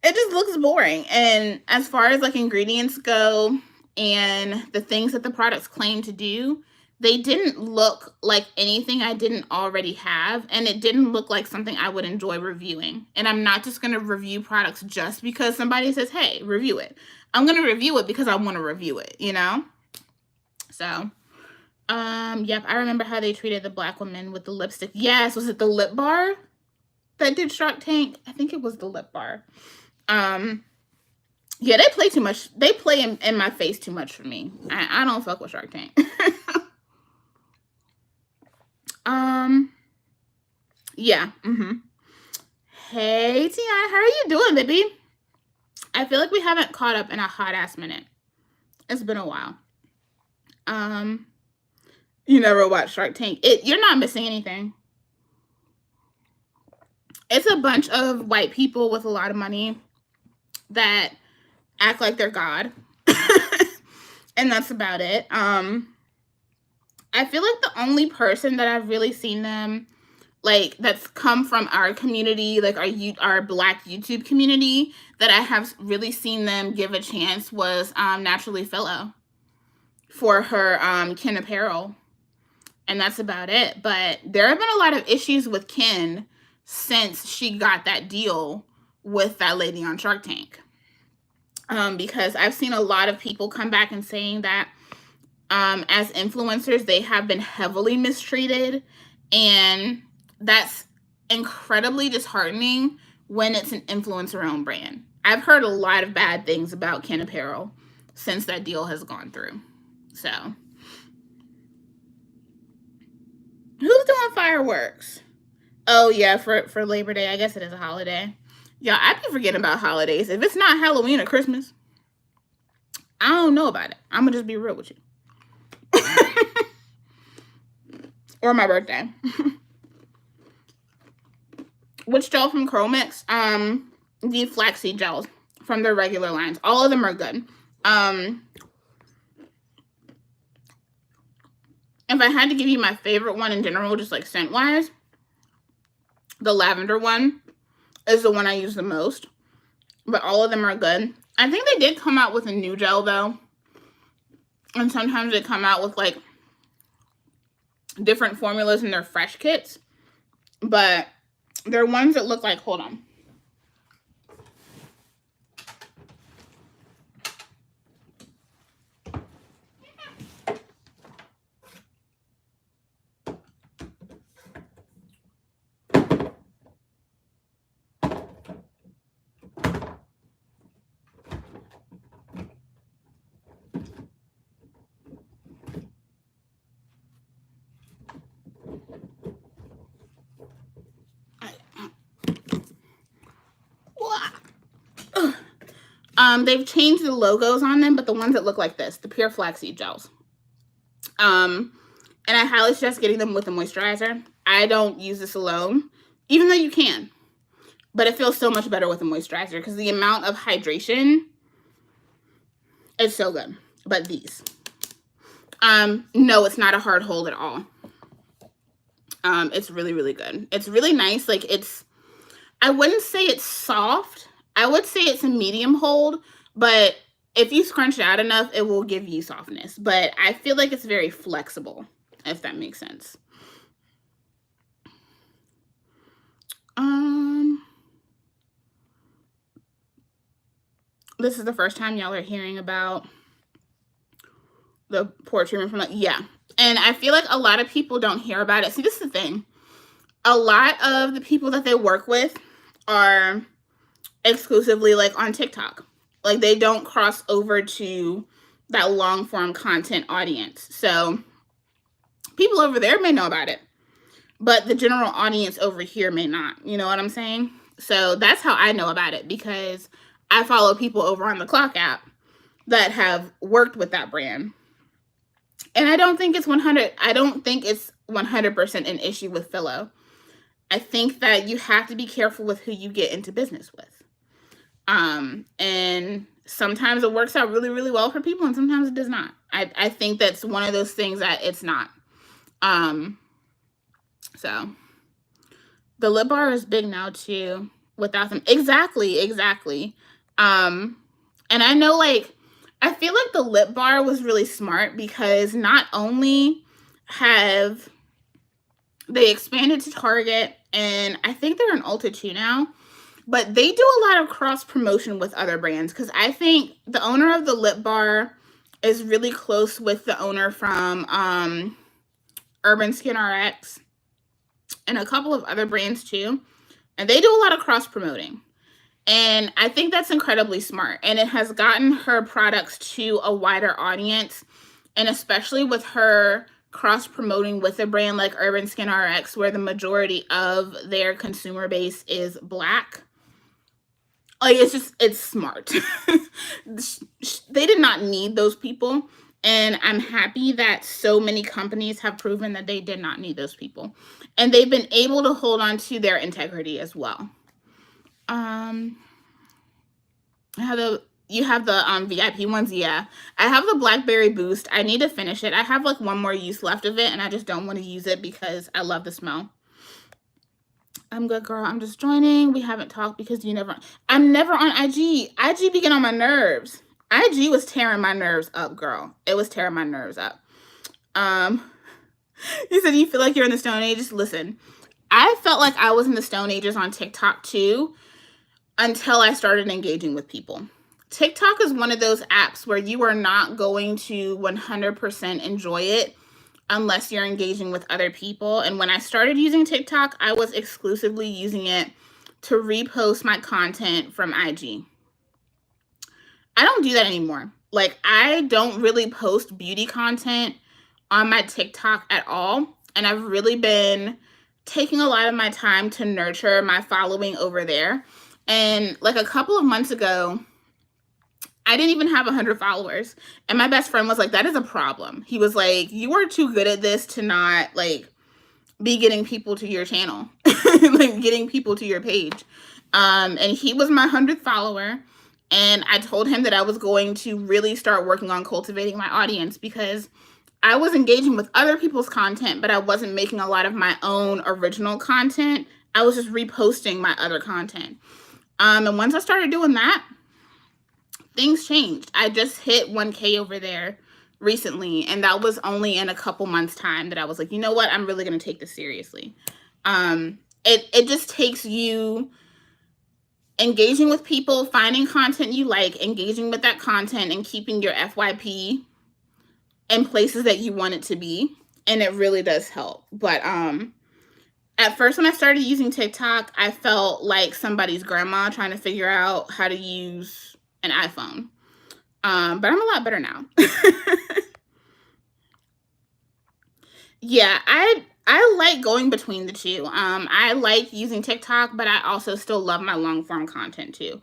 it just looks boring. And as far as like ingredients go and the things that the products claim to do, they didn't look like anything I didn't already have, and it didn't look like something I would enjoy reviewing. And I'm not just going to review products just because somebody says, hey, review it. I'm going to review it because I want to review it, you know? So, yep, I remember how they treated the black woman with the lipstick. Yes, was it the lip bar that did Shark Tank? I think it was the lip bar. Yeah, they play too much. They play in my face too much for me. I don't fuck with Shark Tank. Yeah. Hey, T.I., how are you doing, baby? I feel like we haven't caught up in a hot ass minute. It's been a while. You never watched Shark Tank. You're not missing anything. It's a bunch of white people with a lot of money that act like they're God. And that's about it. I feel like the only person that I've really seen them, like, that's come from our community, like our Black YouTube community, that I have really seen them give a chance was Naturally Fellow for her Kin apparel. And that's about it. But there have been a lot of issues with Kin since she got that deal with that lady on Shark Tank. Because I've seen a lot of people come back and saying that as influencers, they have been heavily mistreated. And that's incredibly disheartening when it's an influencer-owned brand. I've heard a lot of bad things about Kin Apparel since that deal has gone through. So, who's doing fireworks? Oh, yeah, for Labor Day. I guess it is a holiday. Yeah, I be forgetting about holidays. If it's not Halloween or Christmas, I don't know about it. I'm going to just be real with you. Or my birthday. Which gel from Curl Mix? The flaxseed gels from their regular lines. All of them are good. If I had to give you my favorite one in general, just like scent-wise, the lavender one is the one I use the most. But all of them are good. I think they did come out with a new gel, though. And sometimes they come out with, like, different formulas in their fresh kits. But they're ones that look like, hold on. They've changed the logos on them, but the ones that look like this, the pure flaxseed gels. And I highly suggest getting them with a moisturizer. I don't use this alone, even though you can. But it feels so much better with a moisturizer because the amount of hydration is so good. But these. No, it's not a hard hold at all. It's really, really good. It's really nice. Like, I wouldn't say it's soft. I would say it's a medium hold, but if you scrunch it out enough, it will give you softness. But I feel like it's very flexible, if that makes sense. This is the first time y'all are hearing about the pore treatment from, like, yeah. And I feel like a lot of people don't hear about it. See, this is the thing. A lot of the people that they work with are exclusively, like, on TikTok. Like, they don't cross over to that long form content audience. So People over there may know about it, but the general audience over here may not. You know what I'm saying? So that's how I know about it, because I follow people over on the Clock app that have worked with that brand. And I don't think it's 100% an issue with Philo. I think that you have to be careful with who you get into business with. And sometimes it works out really, really well for people, and sometimes it does not. I think that's one of those things that it's not. So the lip bar is big now too, without them. Exactly. And I know, like, I feel like the lip bar was really smart, because not only have they expanded to Target, and I think they're in Ulta too now, but they do a lot of cross promotion with other brands, because I think the owner of the lip bar is really close with the owner from Urban Skin RX and a couple of other brands too, and they do a lot of cross promoting. And I think that's incredibly smart, and it has gotten her products to a wider audience, and especially with her cross promoting with a brand like Urban Skin RX, where the majority of their consumer base is Black. Like, it's smart. They did not need those people, and I'm happy that so many companies have proven that they did not need those people, and they've been able to hold on to their integrity as well. You have the VIP ones. Yeah, I have the Blackberry Boost. I need to finish it. I have like one more use left of it, and I just don't want to use it because I love the smell. I'm good, girl. I'm just joining. We haven't talked because I'm never on IG. IG be getting on my nerves. IG was tearing my nerves up, girl. It was tearing my nerves up. You said you feel like you're in the Stone Ages. Listen, I felt like I was in the Stone Ages on TikTok too, until I started engaging with people. TikTok is one of those apps where you are not going to 100% enjoy it unless you're engaging with other people. And when I started using TikTok, I was exclusively using it to repost my content from IG. I don't do that anymore. Like, I don't really post beauty content on my TikTok at all. And I've really been taking a lot of my time to nurture my following over there. And like a couple of months ago, I didn't even have 100 followers. And my best friend was like, that is a problem. He was like, you are too good at this to not like be getting people to your channel, like getting people to your page. And he was my 100th follower. And I told him that I was going to really start working on cultivating my audience, because I was engaging with other people's content, but I wasn't making a lot of my own original content. I was just reposting my other content. And once I started doing that, things changed. I just hit 1K over there recently, and that was only in a couple months' time that I was like, you know what? I'm really going to take this seriously. It just takes you engaging with people, finding content you like, engaging with that content, and keeping your FYP in places that you want it to be. And it really does help. But at first, when I started using TikTok, I felt like somebody's grandma trying to figure out how to use an iPhone. But I'm a lot better now. Yeah, I like going between the two. I like using TikTok, but I also still love my long form content too.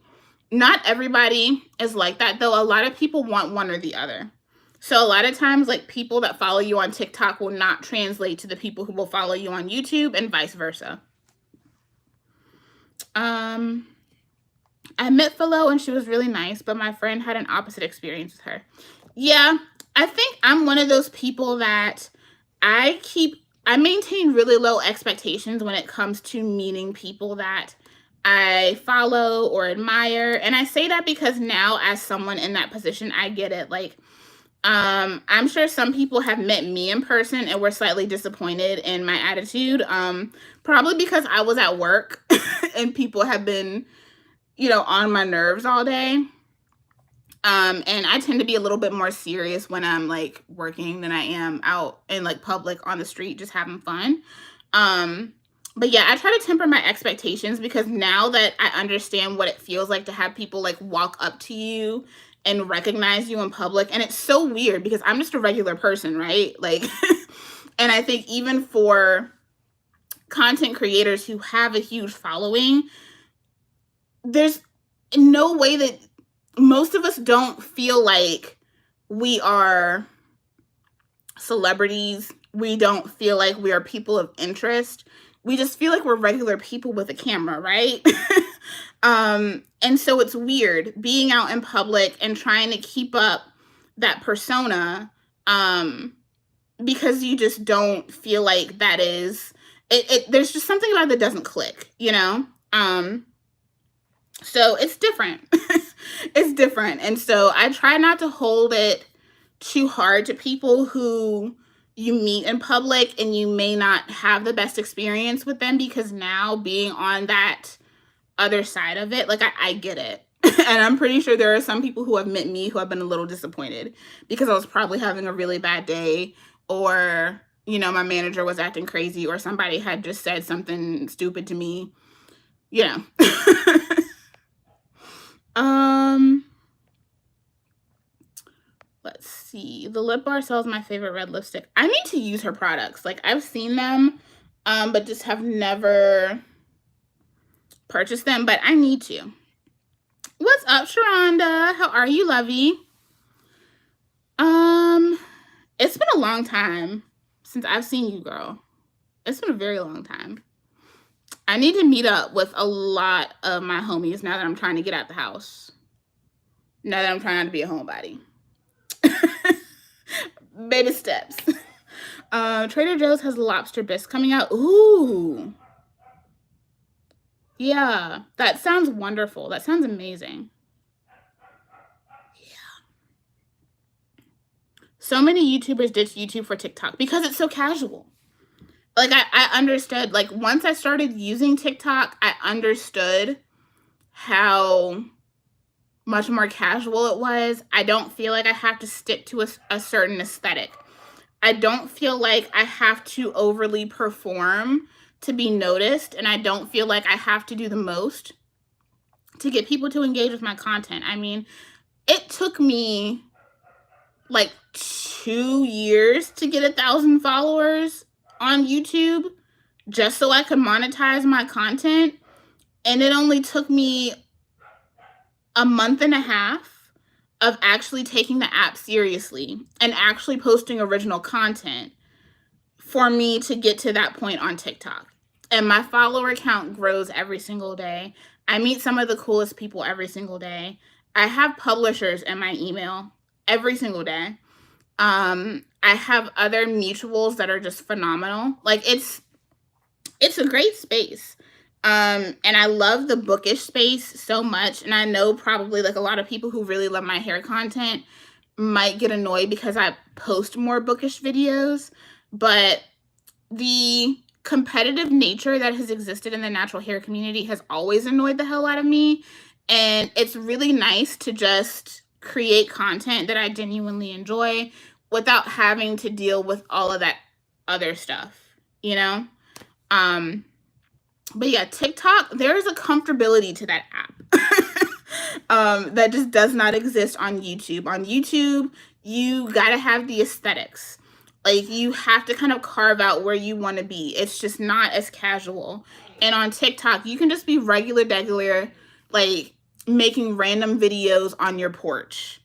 Not everybody is like that, though. A lot of people want one or the other. So a lot of times, like, people that follow you on TikTok will not translate to the people who will follow you on YouTube, and vice versa. I met Philo and she was really nice, but my friend had an opposite experience with her. Yeah, I think I'm one of those people that I maintain really low expectations when it comes to meeting people that I follow or admire. And I say that because now, as someone in that position, I get it. Like, I'm sure some people have met me in person and were slightly disappointed in my attitude. Probably because I was at work and people have been, on my nerves all day. And I tend to be a little bit more serious when I'm like working than I am out in like public on the street, just having fun. But yeah, I try to temper my expectations, because now that I understand what it feels like to have people like walk up to you and recognize you in public. And it's so weird because I'm just a regular person, right? Like, And I think even for content creators who have a huge following, there's no way that most of us don't feel like we are celebrities. We don't feel like we are people of interest. We just feel like we're regular people with a camera, right? And so it's weird being out in public and trying to keep up that persona, because you just don't feel like that is it. There's just something about it that doesn't click, you know? So it's different. It's different. And so I try not to hold it too hard to people who you meet in public and you may not have the best experience with them, because now being on that other side of it, like I get it. And I'm pretty sure there are some people who have met me who have been a little disappointed because I was probably having a really bad day, or, you know, my manager was acting crazy, or somebody had just said something stupid to me, you know. Let's see. The Lip Bar Sells my favorite red lipstick. I need to use her products. Like, I've seen them, but just have never purchased them, but I need to. What's up, Sharonda? How are you, lovey? It's been a long time since I've seen you, girl. It's been a very long time. I need to meet up with a lot of my homies now that I'm trying to get out the house. Now that I'm trying not to be a homebody. Baby steps. Trader Joe's has lobster bisque coming out. Ooh. Yeah, that sounds wonderful. That sounds amazing. Yeah. So many YouTubers ditch YouTube for TikTok because it's so casual. Like, I understood, like, once I started using TikTok, I understood how much more casual it was. I don't feel like I have to stick to a certain aesthetic. I don't feel like I have to overly perform to be noticed, and I don't feel like I have to do the most to get people to engage with my content. I mean, it took me like 2 years to get 1,000 followers on YouTube just so I could monetize my content, and it only took me a month and a half of actually taking the app seriously and actually posting original content for me to get to that point on TikTok. And my follower count grows every single day. I meet some of the coolest people every single day. I have publishers in my email every single day. I have other mutuals that are just phenomenal. Like, it's a great space. And I love the bookish space so much. And I know probably like a lot of people who really love my hair content might get annoyed because I post more bookish videos, but the competitive nature that has existed in the natural hair community has always annoyed the hell out of me. And it's really nice to just create content that I genuinely enjoy without having to deal with all of that other stuff, you know? But yeah, TikTok, there's a comfortability to that app that just does not exist on YouTube. On YouTube, you gotta have the aesthetics. Like, you have to kind of carve out where you want to be. It's just not as casual. And on TikTok, you can just be regular, like, making random videos on your porch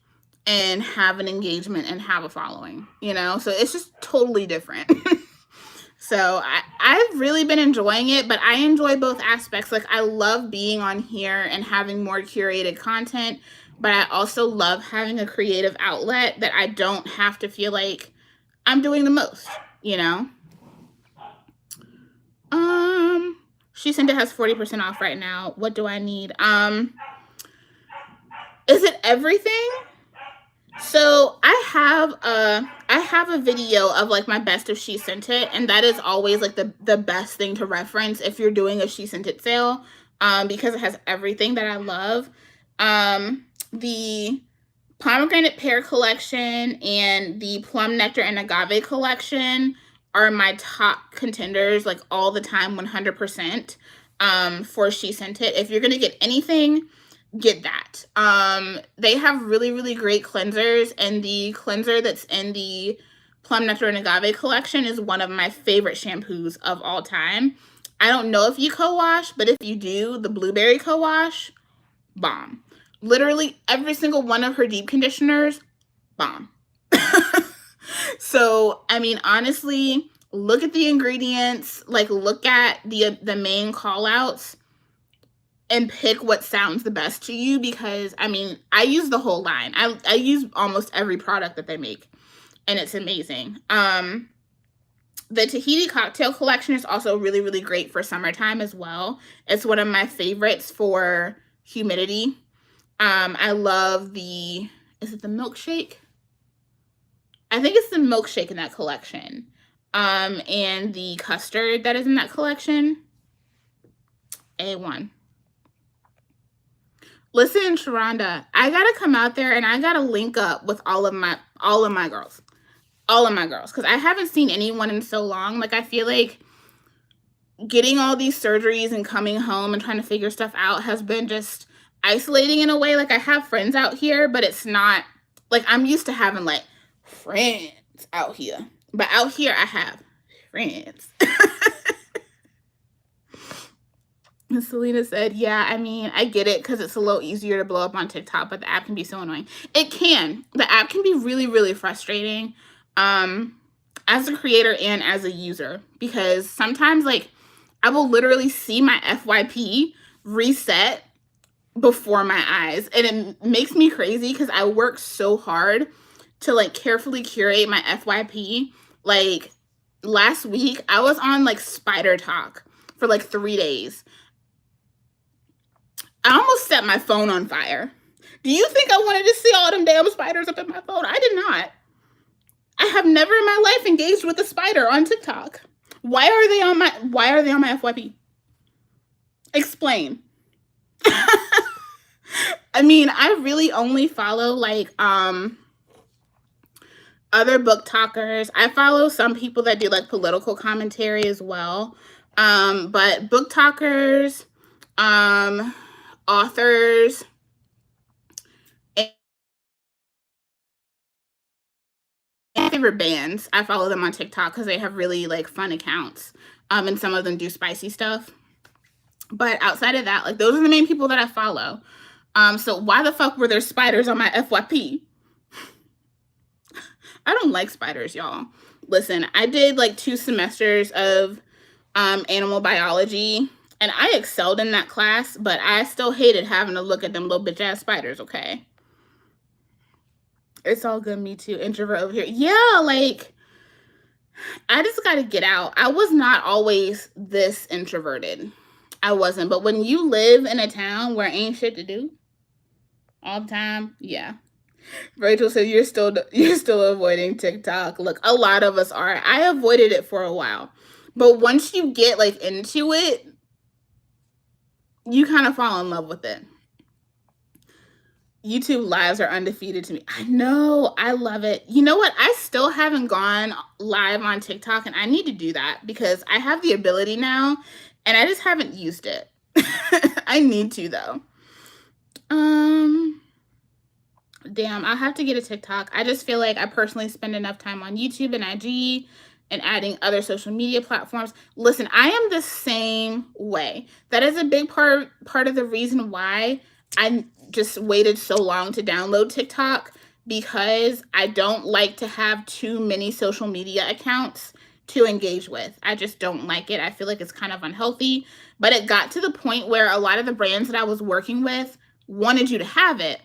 and have an engagement and have a following, you know? So it's just totally different. So I've really been enjoying it, but I enjoy both aspects. Like, I love being on here and having more curated content, but I also love having a creative outlet that I don't have to feel like I'm doing the most, you know? She said it has 40% off right now. What do I need? Is it everything? So I have a video of like my best of She Sent It, and that is always like the best thing to reference if you're doing a She Sent It sale, because it has everything that I love. The pomegranate pear collection and the plum nectar and agave collection are my top contenders, like all the time, 100%, for She Sent It. If you're gonna get anything, get that. They have really, really great cleansers, and the cleanser that's in the Plum Nectar and Agave collection is one of my favorite shampoos of all time. I don't know if you co-wash, but if you do, the blueberry co-wash, bomb. Literally every single one of her deep conditioners, bomb. So, I mean, honestly, look at the ingredients, like look at the main call outs and pick what sounds the best to you, because I mean, I use the whole line. I use almost every product that they make, and it's amazing. The Tahiti cocktail collection is also really, really great for summertime as well. It's one of my favorites for humidity. I love is it the milkshake? I think it's the milkshake in that collection. And the custard that is in that collection. A1. Listen, Sharonda, I gotta come out there and I gotta link up with all of my girls. All of my girls. Because I haven't seen anyone in so long. Like, I feel like getting all these surgeries and coming home and trying to figure stuff out has been just isolating in a way. Like, I have friends out here, but it's not like I'm used to having like friends out here. But out here I have friends. And Selena said, yeah, I mean, I get it because it's a little easier to blow up on TikTok, but the app can be so annoying. It can. The app can be really, really frustrating as a creator and as a user, because sometimes, like, I will literally see my FYP reset before my eyes, and it makes me crazy because I work so hard to, like, carefully curate my FYP. Like, last week, I was on, like, Spider Talk for, like, 3 days. I almost set my phone on fire. Do you think I wanted to see all them damn spiders up in my phone? I did not. I have never in my life engaged with a spider on TikTok. Why are they on my FYP? Explain. I mean, I really only follow like other book talkers. I follow some people that do like political commentary as well. But book talkers, authors, and favorite bands, I follow them on TikTok because they have really like fun accounts. And some of them do spicy stuff. But outside of that, like, those are the main people that I follow. So why the fuck were there spiders on my FYP? I don't like spiders, y'all. Listen, I did like 2 semesters of animal biology, and I excelled in that class, but I still hated having to look at them little bitch ass spiders, okay? It's all good, me too. Introvert over here. Yeah, like, I just gotta get out. I was not always this introverted. I wasn't. But when you live in a town where ain't shit to do all the time, yeah. Rachel said you're still avoiding TikTok. Look, a lot of us are. I avoided it for a while. But once you get like into it, you kind of fall in love with it. YouTube lives are undefeated to me. I know. I love it. You know what? I still haven't gone live on TikTok, and I need to do that because I have the ability now, and I just haven't used it. I need to, though. Damn, I'll have to get a TikTok. I just feel like I personally spend enough time on YouTube and IG and adding other social media platforms. Listen, I am the same way. That is a big part of the reason why I just waited so long to download TikTok, because I don't like to have too many social media accounts to engage with. I just don't like it. I feel like it's kind of unhealthy. But it got to the point where a lot of the brands that I was working with wanted you to have it.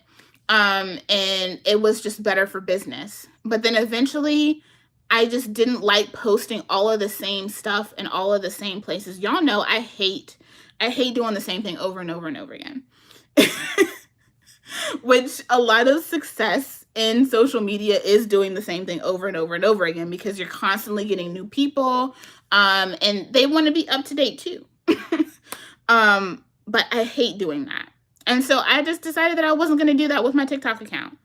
And it was just better for business. But then eventually I just didn't like posting all of the same stuff in all of the same places. Y'all know I hate doing the same thing over and over and over again. Which a lot of success in social media is doing the same thing over and over and over again, because you're constantly getting new people, and they want to be up to date too. But I hate doing that. And so I just decided that I wasn't going to do that with my TikTok account.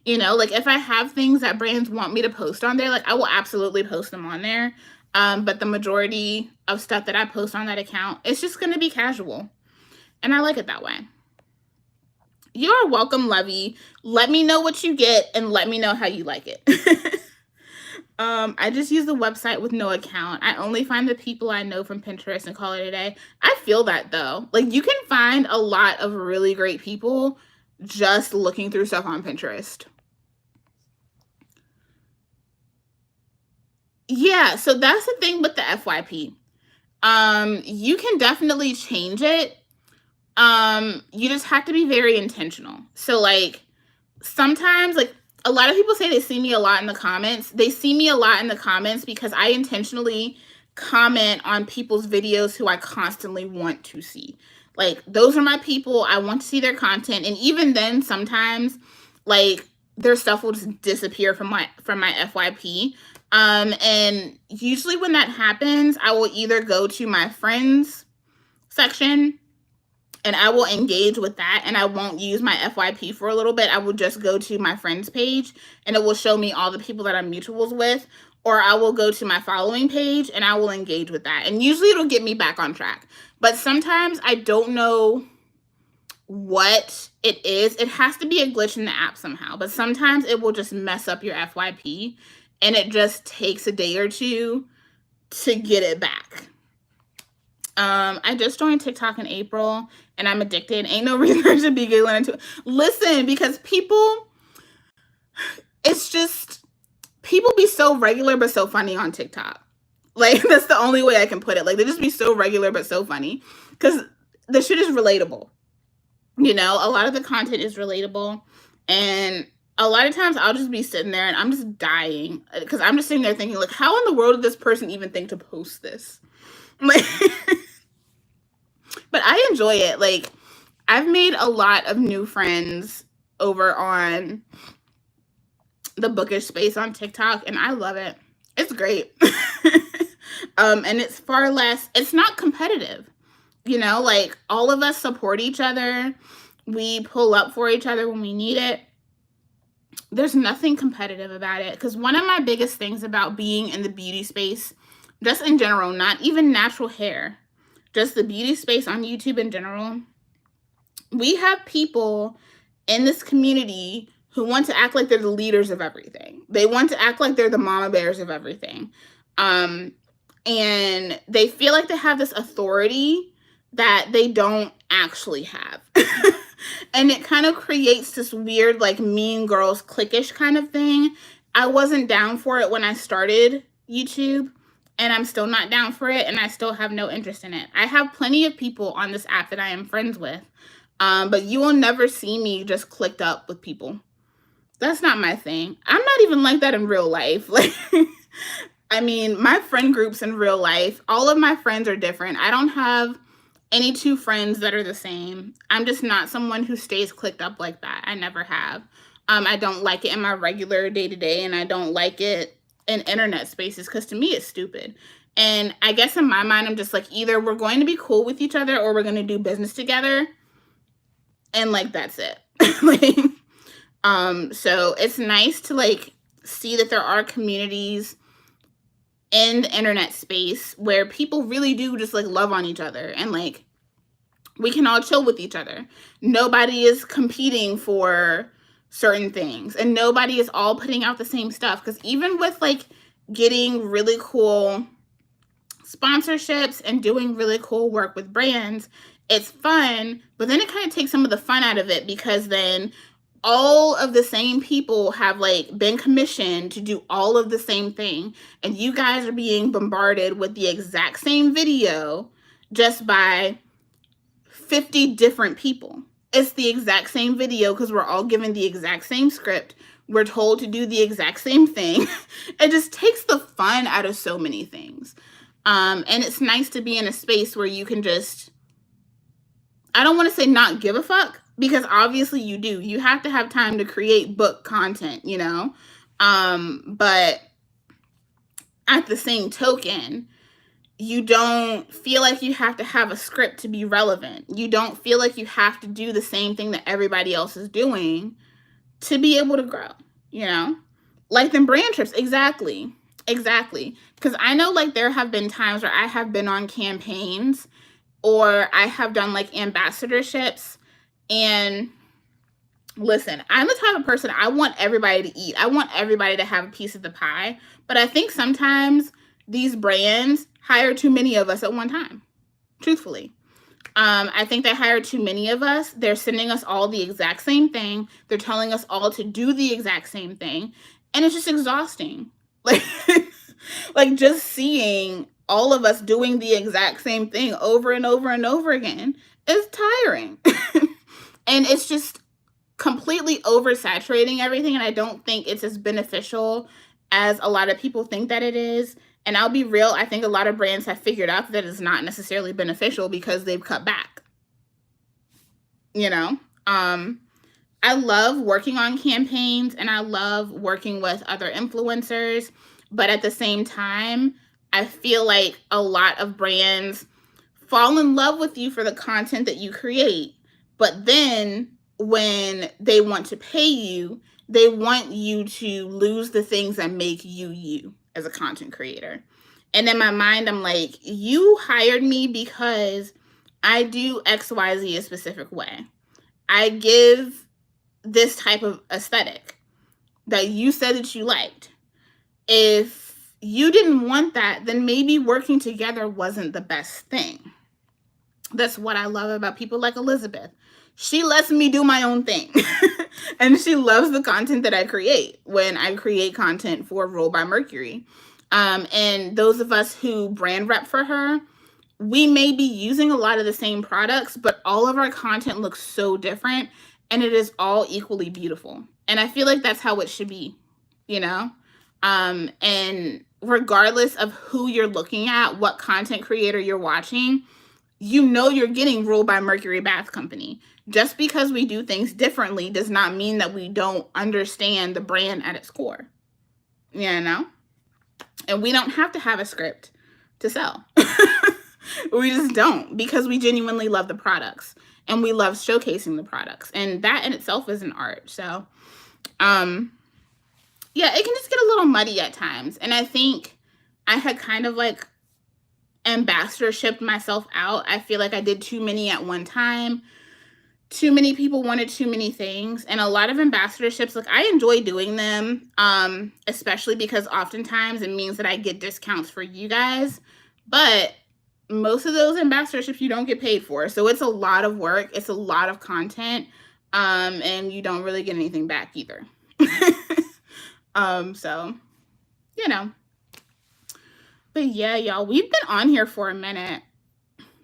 You know, like, if I have things that brands want me to post on there, like, I will absolutely post them on there. But the majority of stuff that I post on that account, it's just going to be casual. And I like it that way. You're welcome, Lovey. Let me know what you get and let me know how you like it. I just use the website with no account. I only find the people I know from Pinterest and call it a day. I feel that though. Like you can find a lot of really great people just looking through stuff on Pinterest. Yeah, so that's the thing with the FYP. You can definitely change it. You just have to be very intentional. So like sometimes like a lot of people say they see me a lot in the comments. They see me a lot in the comments because I intentionally comment on people's videos who I constantly want to see. Like those are my people. I want to see their content. And even then sometimes like their stuff will just disappear from my FYP. And usually when that happens, I will either go to my friends section and I will engage with that, and I won't use my FYP for a little bit. I will just go to my friends page and it will show me all the people that I'm mutuals with, or I will go to my following page and I will engage with that. And usually it'll get me back on track. But sometimes I don't know what it is. It has to be a glitch in the app somehow, but sometimes it will just mess up your FYP and it just takes a day or two to get it back. I just joined TikTok in April and I'm addicted. Ain't no reason I should be giggling into it. Listen, because people, it's just, people be so regular but so funny on TikTok. Like, that's the only way I can put it. Like, they just be so regular but so funny. Because the shit is relatable. You know, a lot of the content is relatable. And a lot of times I'll just be sitting there and I'm just dying. Because I'm just sitting there thinking, like, how in the world did this person even think to post this? Like, but I enjoy it. Like, I've made a lot of new friends over on the bookish space on TikTok, and I love it. It's great. And it's far less, it's not competitive. You know, like, all of us support each other. We pull up for each other when we need it. There's nothing competitive about it. Because one of my biggest things about being in the beauty space, just in general, not even natural hair, just the beauty space on YouTube in general, we have people in this community who want to act like they're the leaders of everything. They want to act like they're the mama bears of everything. And they feel like they have this authority that they don't actually have. And it kind of creates this weird, like, mean girls cliquish kind of thing. I wasn't down for it when I started YouTube, and I'm still not down for it, and I still have no interest in it. I have plenty of people on this app that I am friends with, but you will never see me just clicked up with people. That's not my thing. I'm not even like that in real life. Like, I mean, my friend groups in real life, all of my friends are different. I don't have any two friends that are the same. I'm just not someone who stays clicked up like that. I never have. I don't like it in my regular day-to-day, and I don't like it in internet spaces because to me it's stupid. And I guess in my mind I'm just like, either we're going to be cool with each other or we're going to do business together, and like that's it. Like, so it's nice to like see that there are communities in the internet space where people really do just like love on each other, and like we can all chill with each other. Nobody is competing for certain things, and nobody is all putting out the same stuff. Because even with like getting really cool sponsorships and doing really cool work with brands, it's fun, but then it kind of takes some of the fun out of it, because then all of the same people have like been commissioned to do all of the same thing, and you guys are being bombarded with the exact same video just by 50 different people. It's the exact same video because we're all given the exact same script. We're told to do the exact same thing. It just takes the fun out of so many things. And it's nice to be in a space where you can just, I don't want to say not give a fuck, because obviously you do. You have to have time to create book content, you know? But at the same token, you don't feel like you have to have a script to be relevant. You don't feel like you have to do the same thing that everybody else is doing to be able to grow, you know? Like them brand trips, exactly. Exactly. Because I know like there have been times where I have been on campaigns or I have done like ambassadorships, and Listen, I'm the type of person, I want everybody to eat. I want everybody to have a piece of the pie. But I think sometimes these brands hire too many of us at one time, truthfully. I think they hired too many of us. They're sending us all the exact same thing. They're telling us all to do the exact same thing. And it's just exhausting. Like, like just seeing all of us doing the exact same thing over and over and over again is tiring. And it's just completely oversaturating everything. And I don't think it's as beneficial as a lot of people think that it is. And I'll be real, I think a lot of brands have figured out that it's not necessarily beneficial because they've cut back. You know? I love working on campaigns and I love working with other influencers. But at the same time, I feel like a lot of brands fall in love with you for the content that you create. But then when they want to pay you, they want you to lose the things that make you you as a content creator. And in my mind, I'm like, you hired me because I do XYZ a specific way. I give this type of aesthetic that you said that you liked. If you didn't want that, then maybe working together wasn't the best thing. That's what I love about people like Elizabeth. She lets me do my own thing. And she loves the content that I create when I create content for Roll by Mercury. And those of us who brand rep for her, we may be using a lot of the same products, but all of our content looks so different and it is all equally beautiful. And I feel like that's how it should be, you know? And regardless of who you're looking at, what content creator you're watching, you know you're getting Roll by Mercury Bath Company. Just because we do things differently does not mean that we don't understand the brand at its core. You know? And we don't have to have a script to sell. We just don't, because we genuinely love the products and we love showcasing the products. And that in itself is an art. So, yeah, it can just get a little muddy at times. And I think I had kind of like ambassadorshipped myself out. I feel like I did too many at one time. Too many people wanted too many things. And a lot of ambassadorships, like I enjoy doing them, especially because oftentimes it means that I get discounts for you guys. But most of those ambassadorships you don't get paid for. So it's a lot of work. It's a lot of content. And you don't really get anything back either. So, you know. But yeah, y'all, we've been on here for a minute.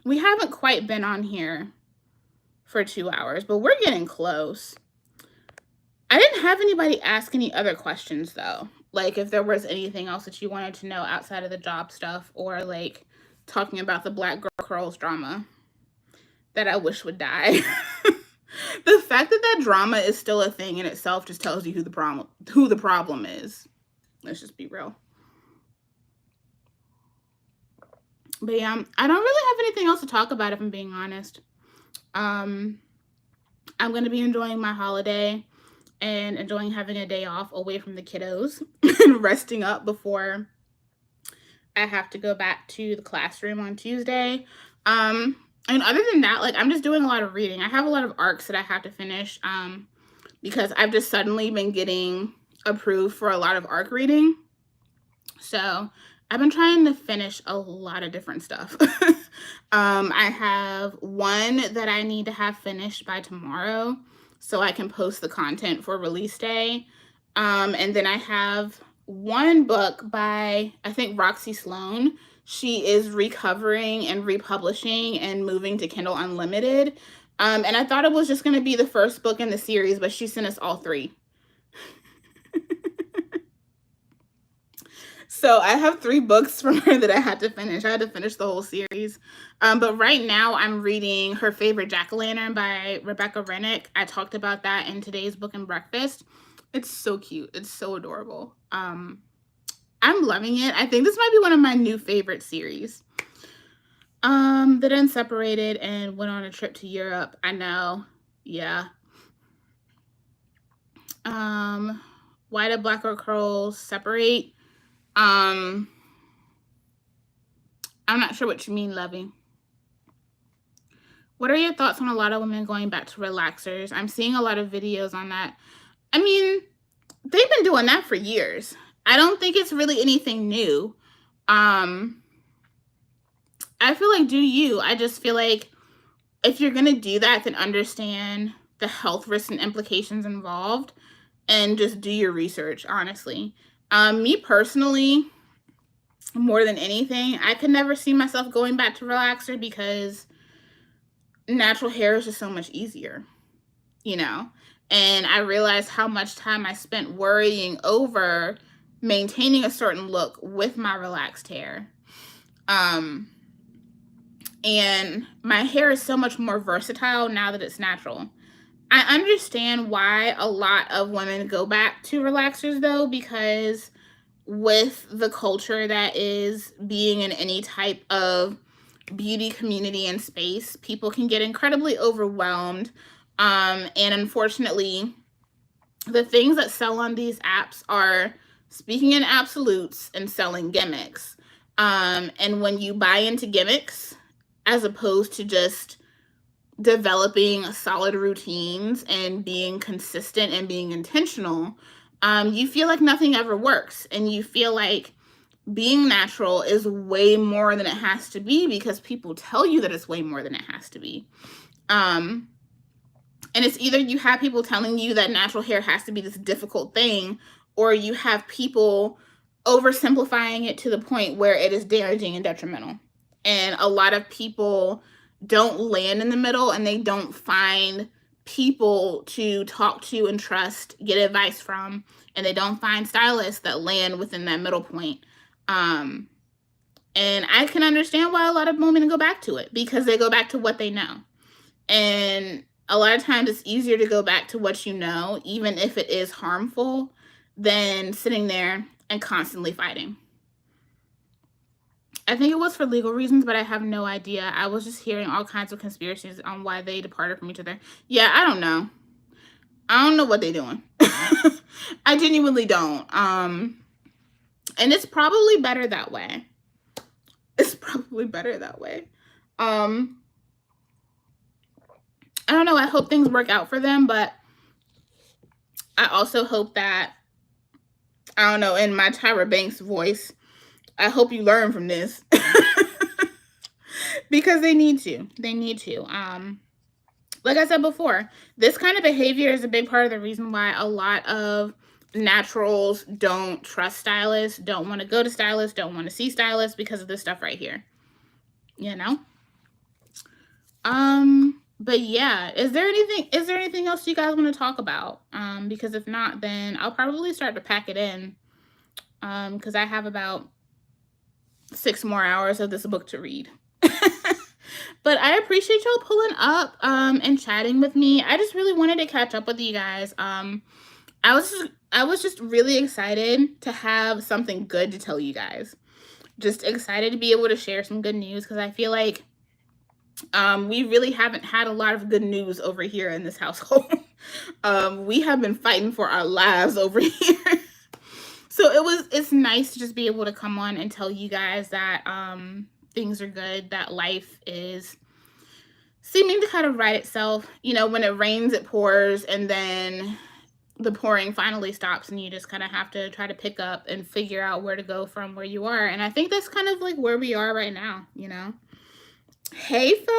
We haven't quite been on here for 2 hours, but we're getting close. I didn't have anybody ask any other questions though. Like if there was anything else that you wanted to know outside of the job stuff or like talking about the Black Girl Curls drama that I wish would die. The fact that that drama is still a thing in itself just tells you who the problem is. Let's just be real. But yeah, I don't really have anything else to talk about if I'm being honest. I'm going to be enjoying my holiday and enjoying having a day off away from the kiddos and resting up before I have to go back to the classroom on Tuesday. And other than that, like I'm just doing a lot of reading. I have a lot of arcs that I have to finish because I've just suddenly been getting approved for a lot of arc reading. So I've been trying to finish a lot of different stuff. I have one that I need to have finished by tomorrow so I can post the content for release day. And then I have one book by, I think, Roxy Sloan. She is recovering and republishing and moving to Kindle Unlimited. And I thought it was just going to be the first book in the series, but she sent us all 3. So I have 3 books from her that I had to finish. I had to finish the whole series. But right now I'm reading Her Favorite Jack-o'-lantern by Rebecca Rennick. I talked about that in today's Book and Breakfast. It's so cute. It's so adorable. I'm loving it. I think this might be one of my new favorite series. They then separated and went on a trip to Europe. I know. Yeah. Why did Black Girl Curls separate? I'm not sure what you mean, Lovey. What are your thoughts on a lot of women going back to relaxers? I'm seeing a lot of videos on that. I mean, they've been doing that for years. I don't think it's really anything new. I feel like do you. I just feel like if you're going to do that, then understand the health risks and implications involved and just do your research, honestly. Me personally, more than anything, I could never see myself going back to relaxer because natural hair is just so much easier, you know? And I realized how much time I spent worrying over maintaining a certain look with my relaxed hair. And my hair is so much more versatile now that it's natural. I understand why a lot of women go back to relaxers though, because with the culture that is being in any type of beauty community and space, people can get incredibly overwhelmed. And unfortunately, the things that sell on these apps are speaking in absolutes and selling gimmicks. And when you buy into gimmicks, as opposed to just developing solid routines and being consistent and being intentional, you feel like nothing ever works. And you feel like being natural is way more than it has to be because people tell you that it's way more than it has to be. And it's either you have people telling you that natural hair has to be this difficult thing, or you have people oversimplifying it to the point where it is damaging and detrimental. And a lot of people don't land in the middle, and they don't find people to talk to and trust, get advice from, and they don't find stylists that land within that middle point. And I can understand why a lot of women go back to it, because they go back to what they know. And a lot of times it's easier to go back to what you know, even if it is harmful, than sitting there and constantly fighting. I think it was for legal reasons, but I have no idea. I was just hearing all kinds of conspiracies on why they departed from each other. Yeah, I don't know. I don't know what they're doing. I genuinely don't. And it's probably better that way. It's probably better that way. I don't know. I hope things work out for them, but I also hope that, I don't know, in my Tyra Banks voice, I hope you learn from this. Because they need to. They need to. Like I said before, this kind of behavior is a big part of the reason why a lot of naturals don't trust stylists, don't want to go to stylists, don't want to see stylists, because of this stuff right here. You know? But yeah, is there anything else you guys want to talk about? Because if not, then I'll probably start to pack it in. Because I have about 6 more hours of this book to read. But I appreciate y'all pulling up and chatting with me. I just really wanted to catch up with you guys. I was just really excited to have something good to tell you guys. Just excited to be able to share some good news, because I feel like we really haven't had a lot of good news over here in this household. We have been fighting for our lives over here. So it's nice to just be able to come on and tell you guys that things are good, that life is seeming to kind of right itself. You know, when it rains, it pours, and then the pouring finally stops, and you just kind of have to try to pick up and figure out where to go from where you are. And I think that's kind of like where we are right now, you know. Hey, Fo.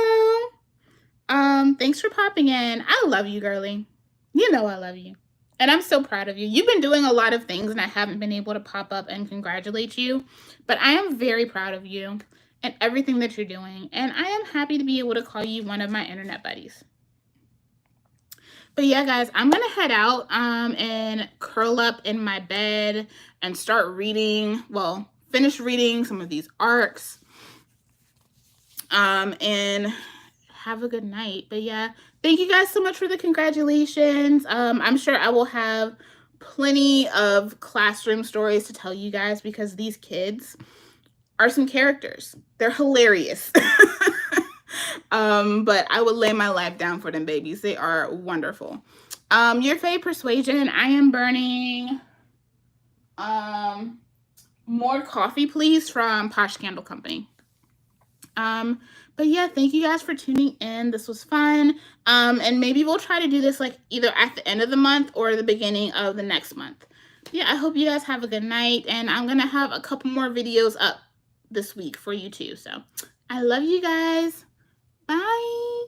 Thanks for popping in. I love you, girly. You know I love you. And I'm so proud of you. You've been doing a lot of things, and I haven't been able to pop up and congratulate you. But I am very proud of you and everything that you're doing. And I am happy to be able to call you one of my internet buddies. But yeah, guys, I'm going to head out and curl up in my bed and start reading. Well, finish reading some of these arcs. And have a good night. But yeah, thank you guys so much for the congratulations. I'm sure I will have plenty of classroom stories to tell you guys, because these kids are some characters. They're hilarious. But I would lay my life down for them babies. They are wonderful. Your Fae Persuasion, I am burning more coffee, please, from Posh Candle Company. But yeah, thank you guys for tuning in. This was fun. And maybe we'll try to do this like either at the end of the month or the beginning of the next month. Yeah, I hope you guys have a good night, and I'm gonna have a couple more videos up this week for you too. So I love you guys. Bye.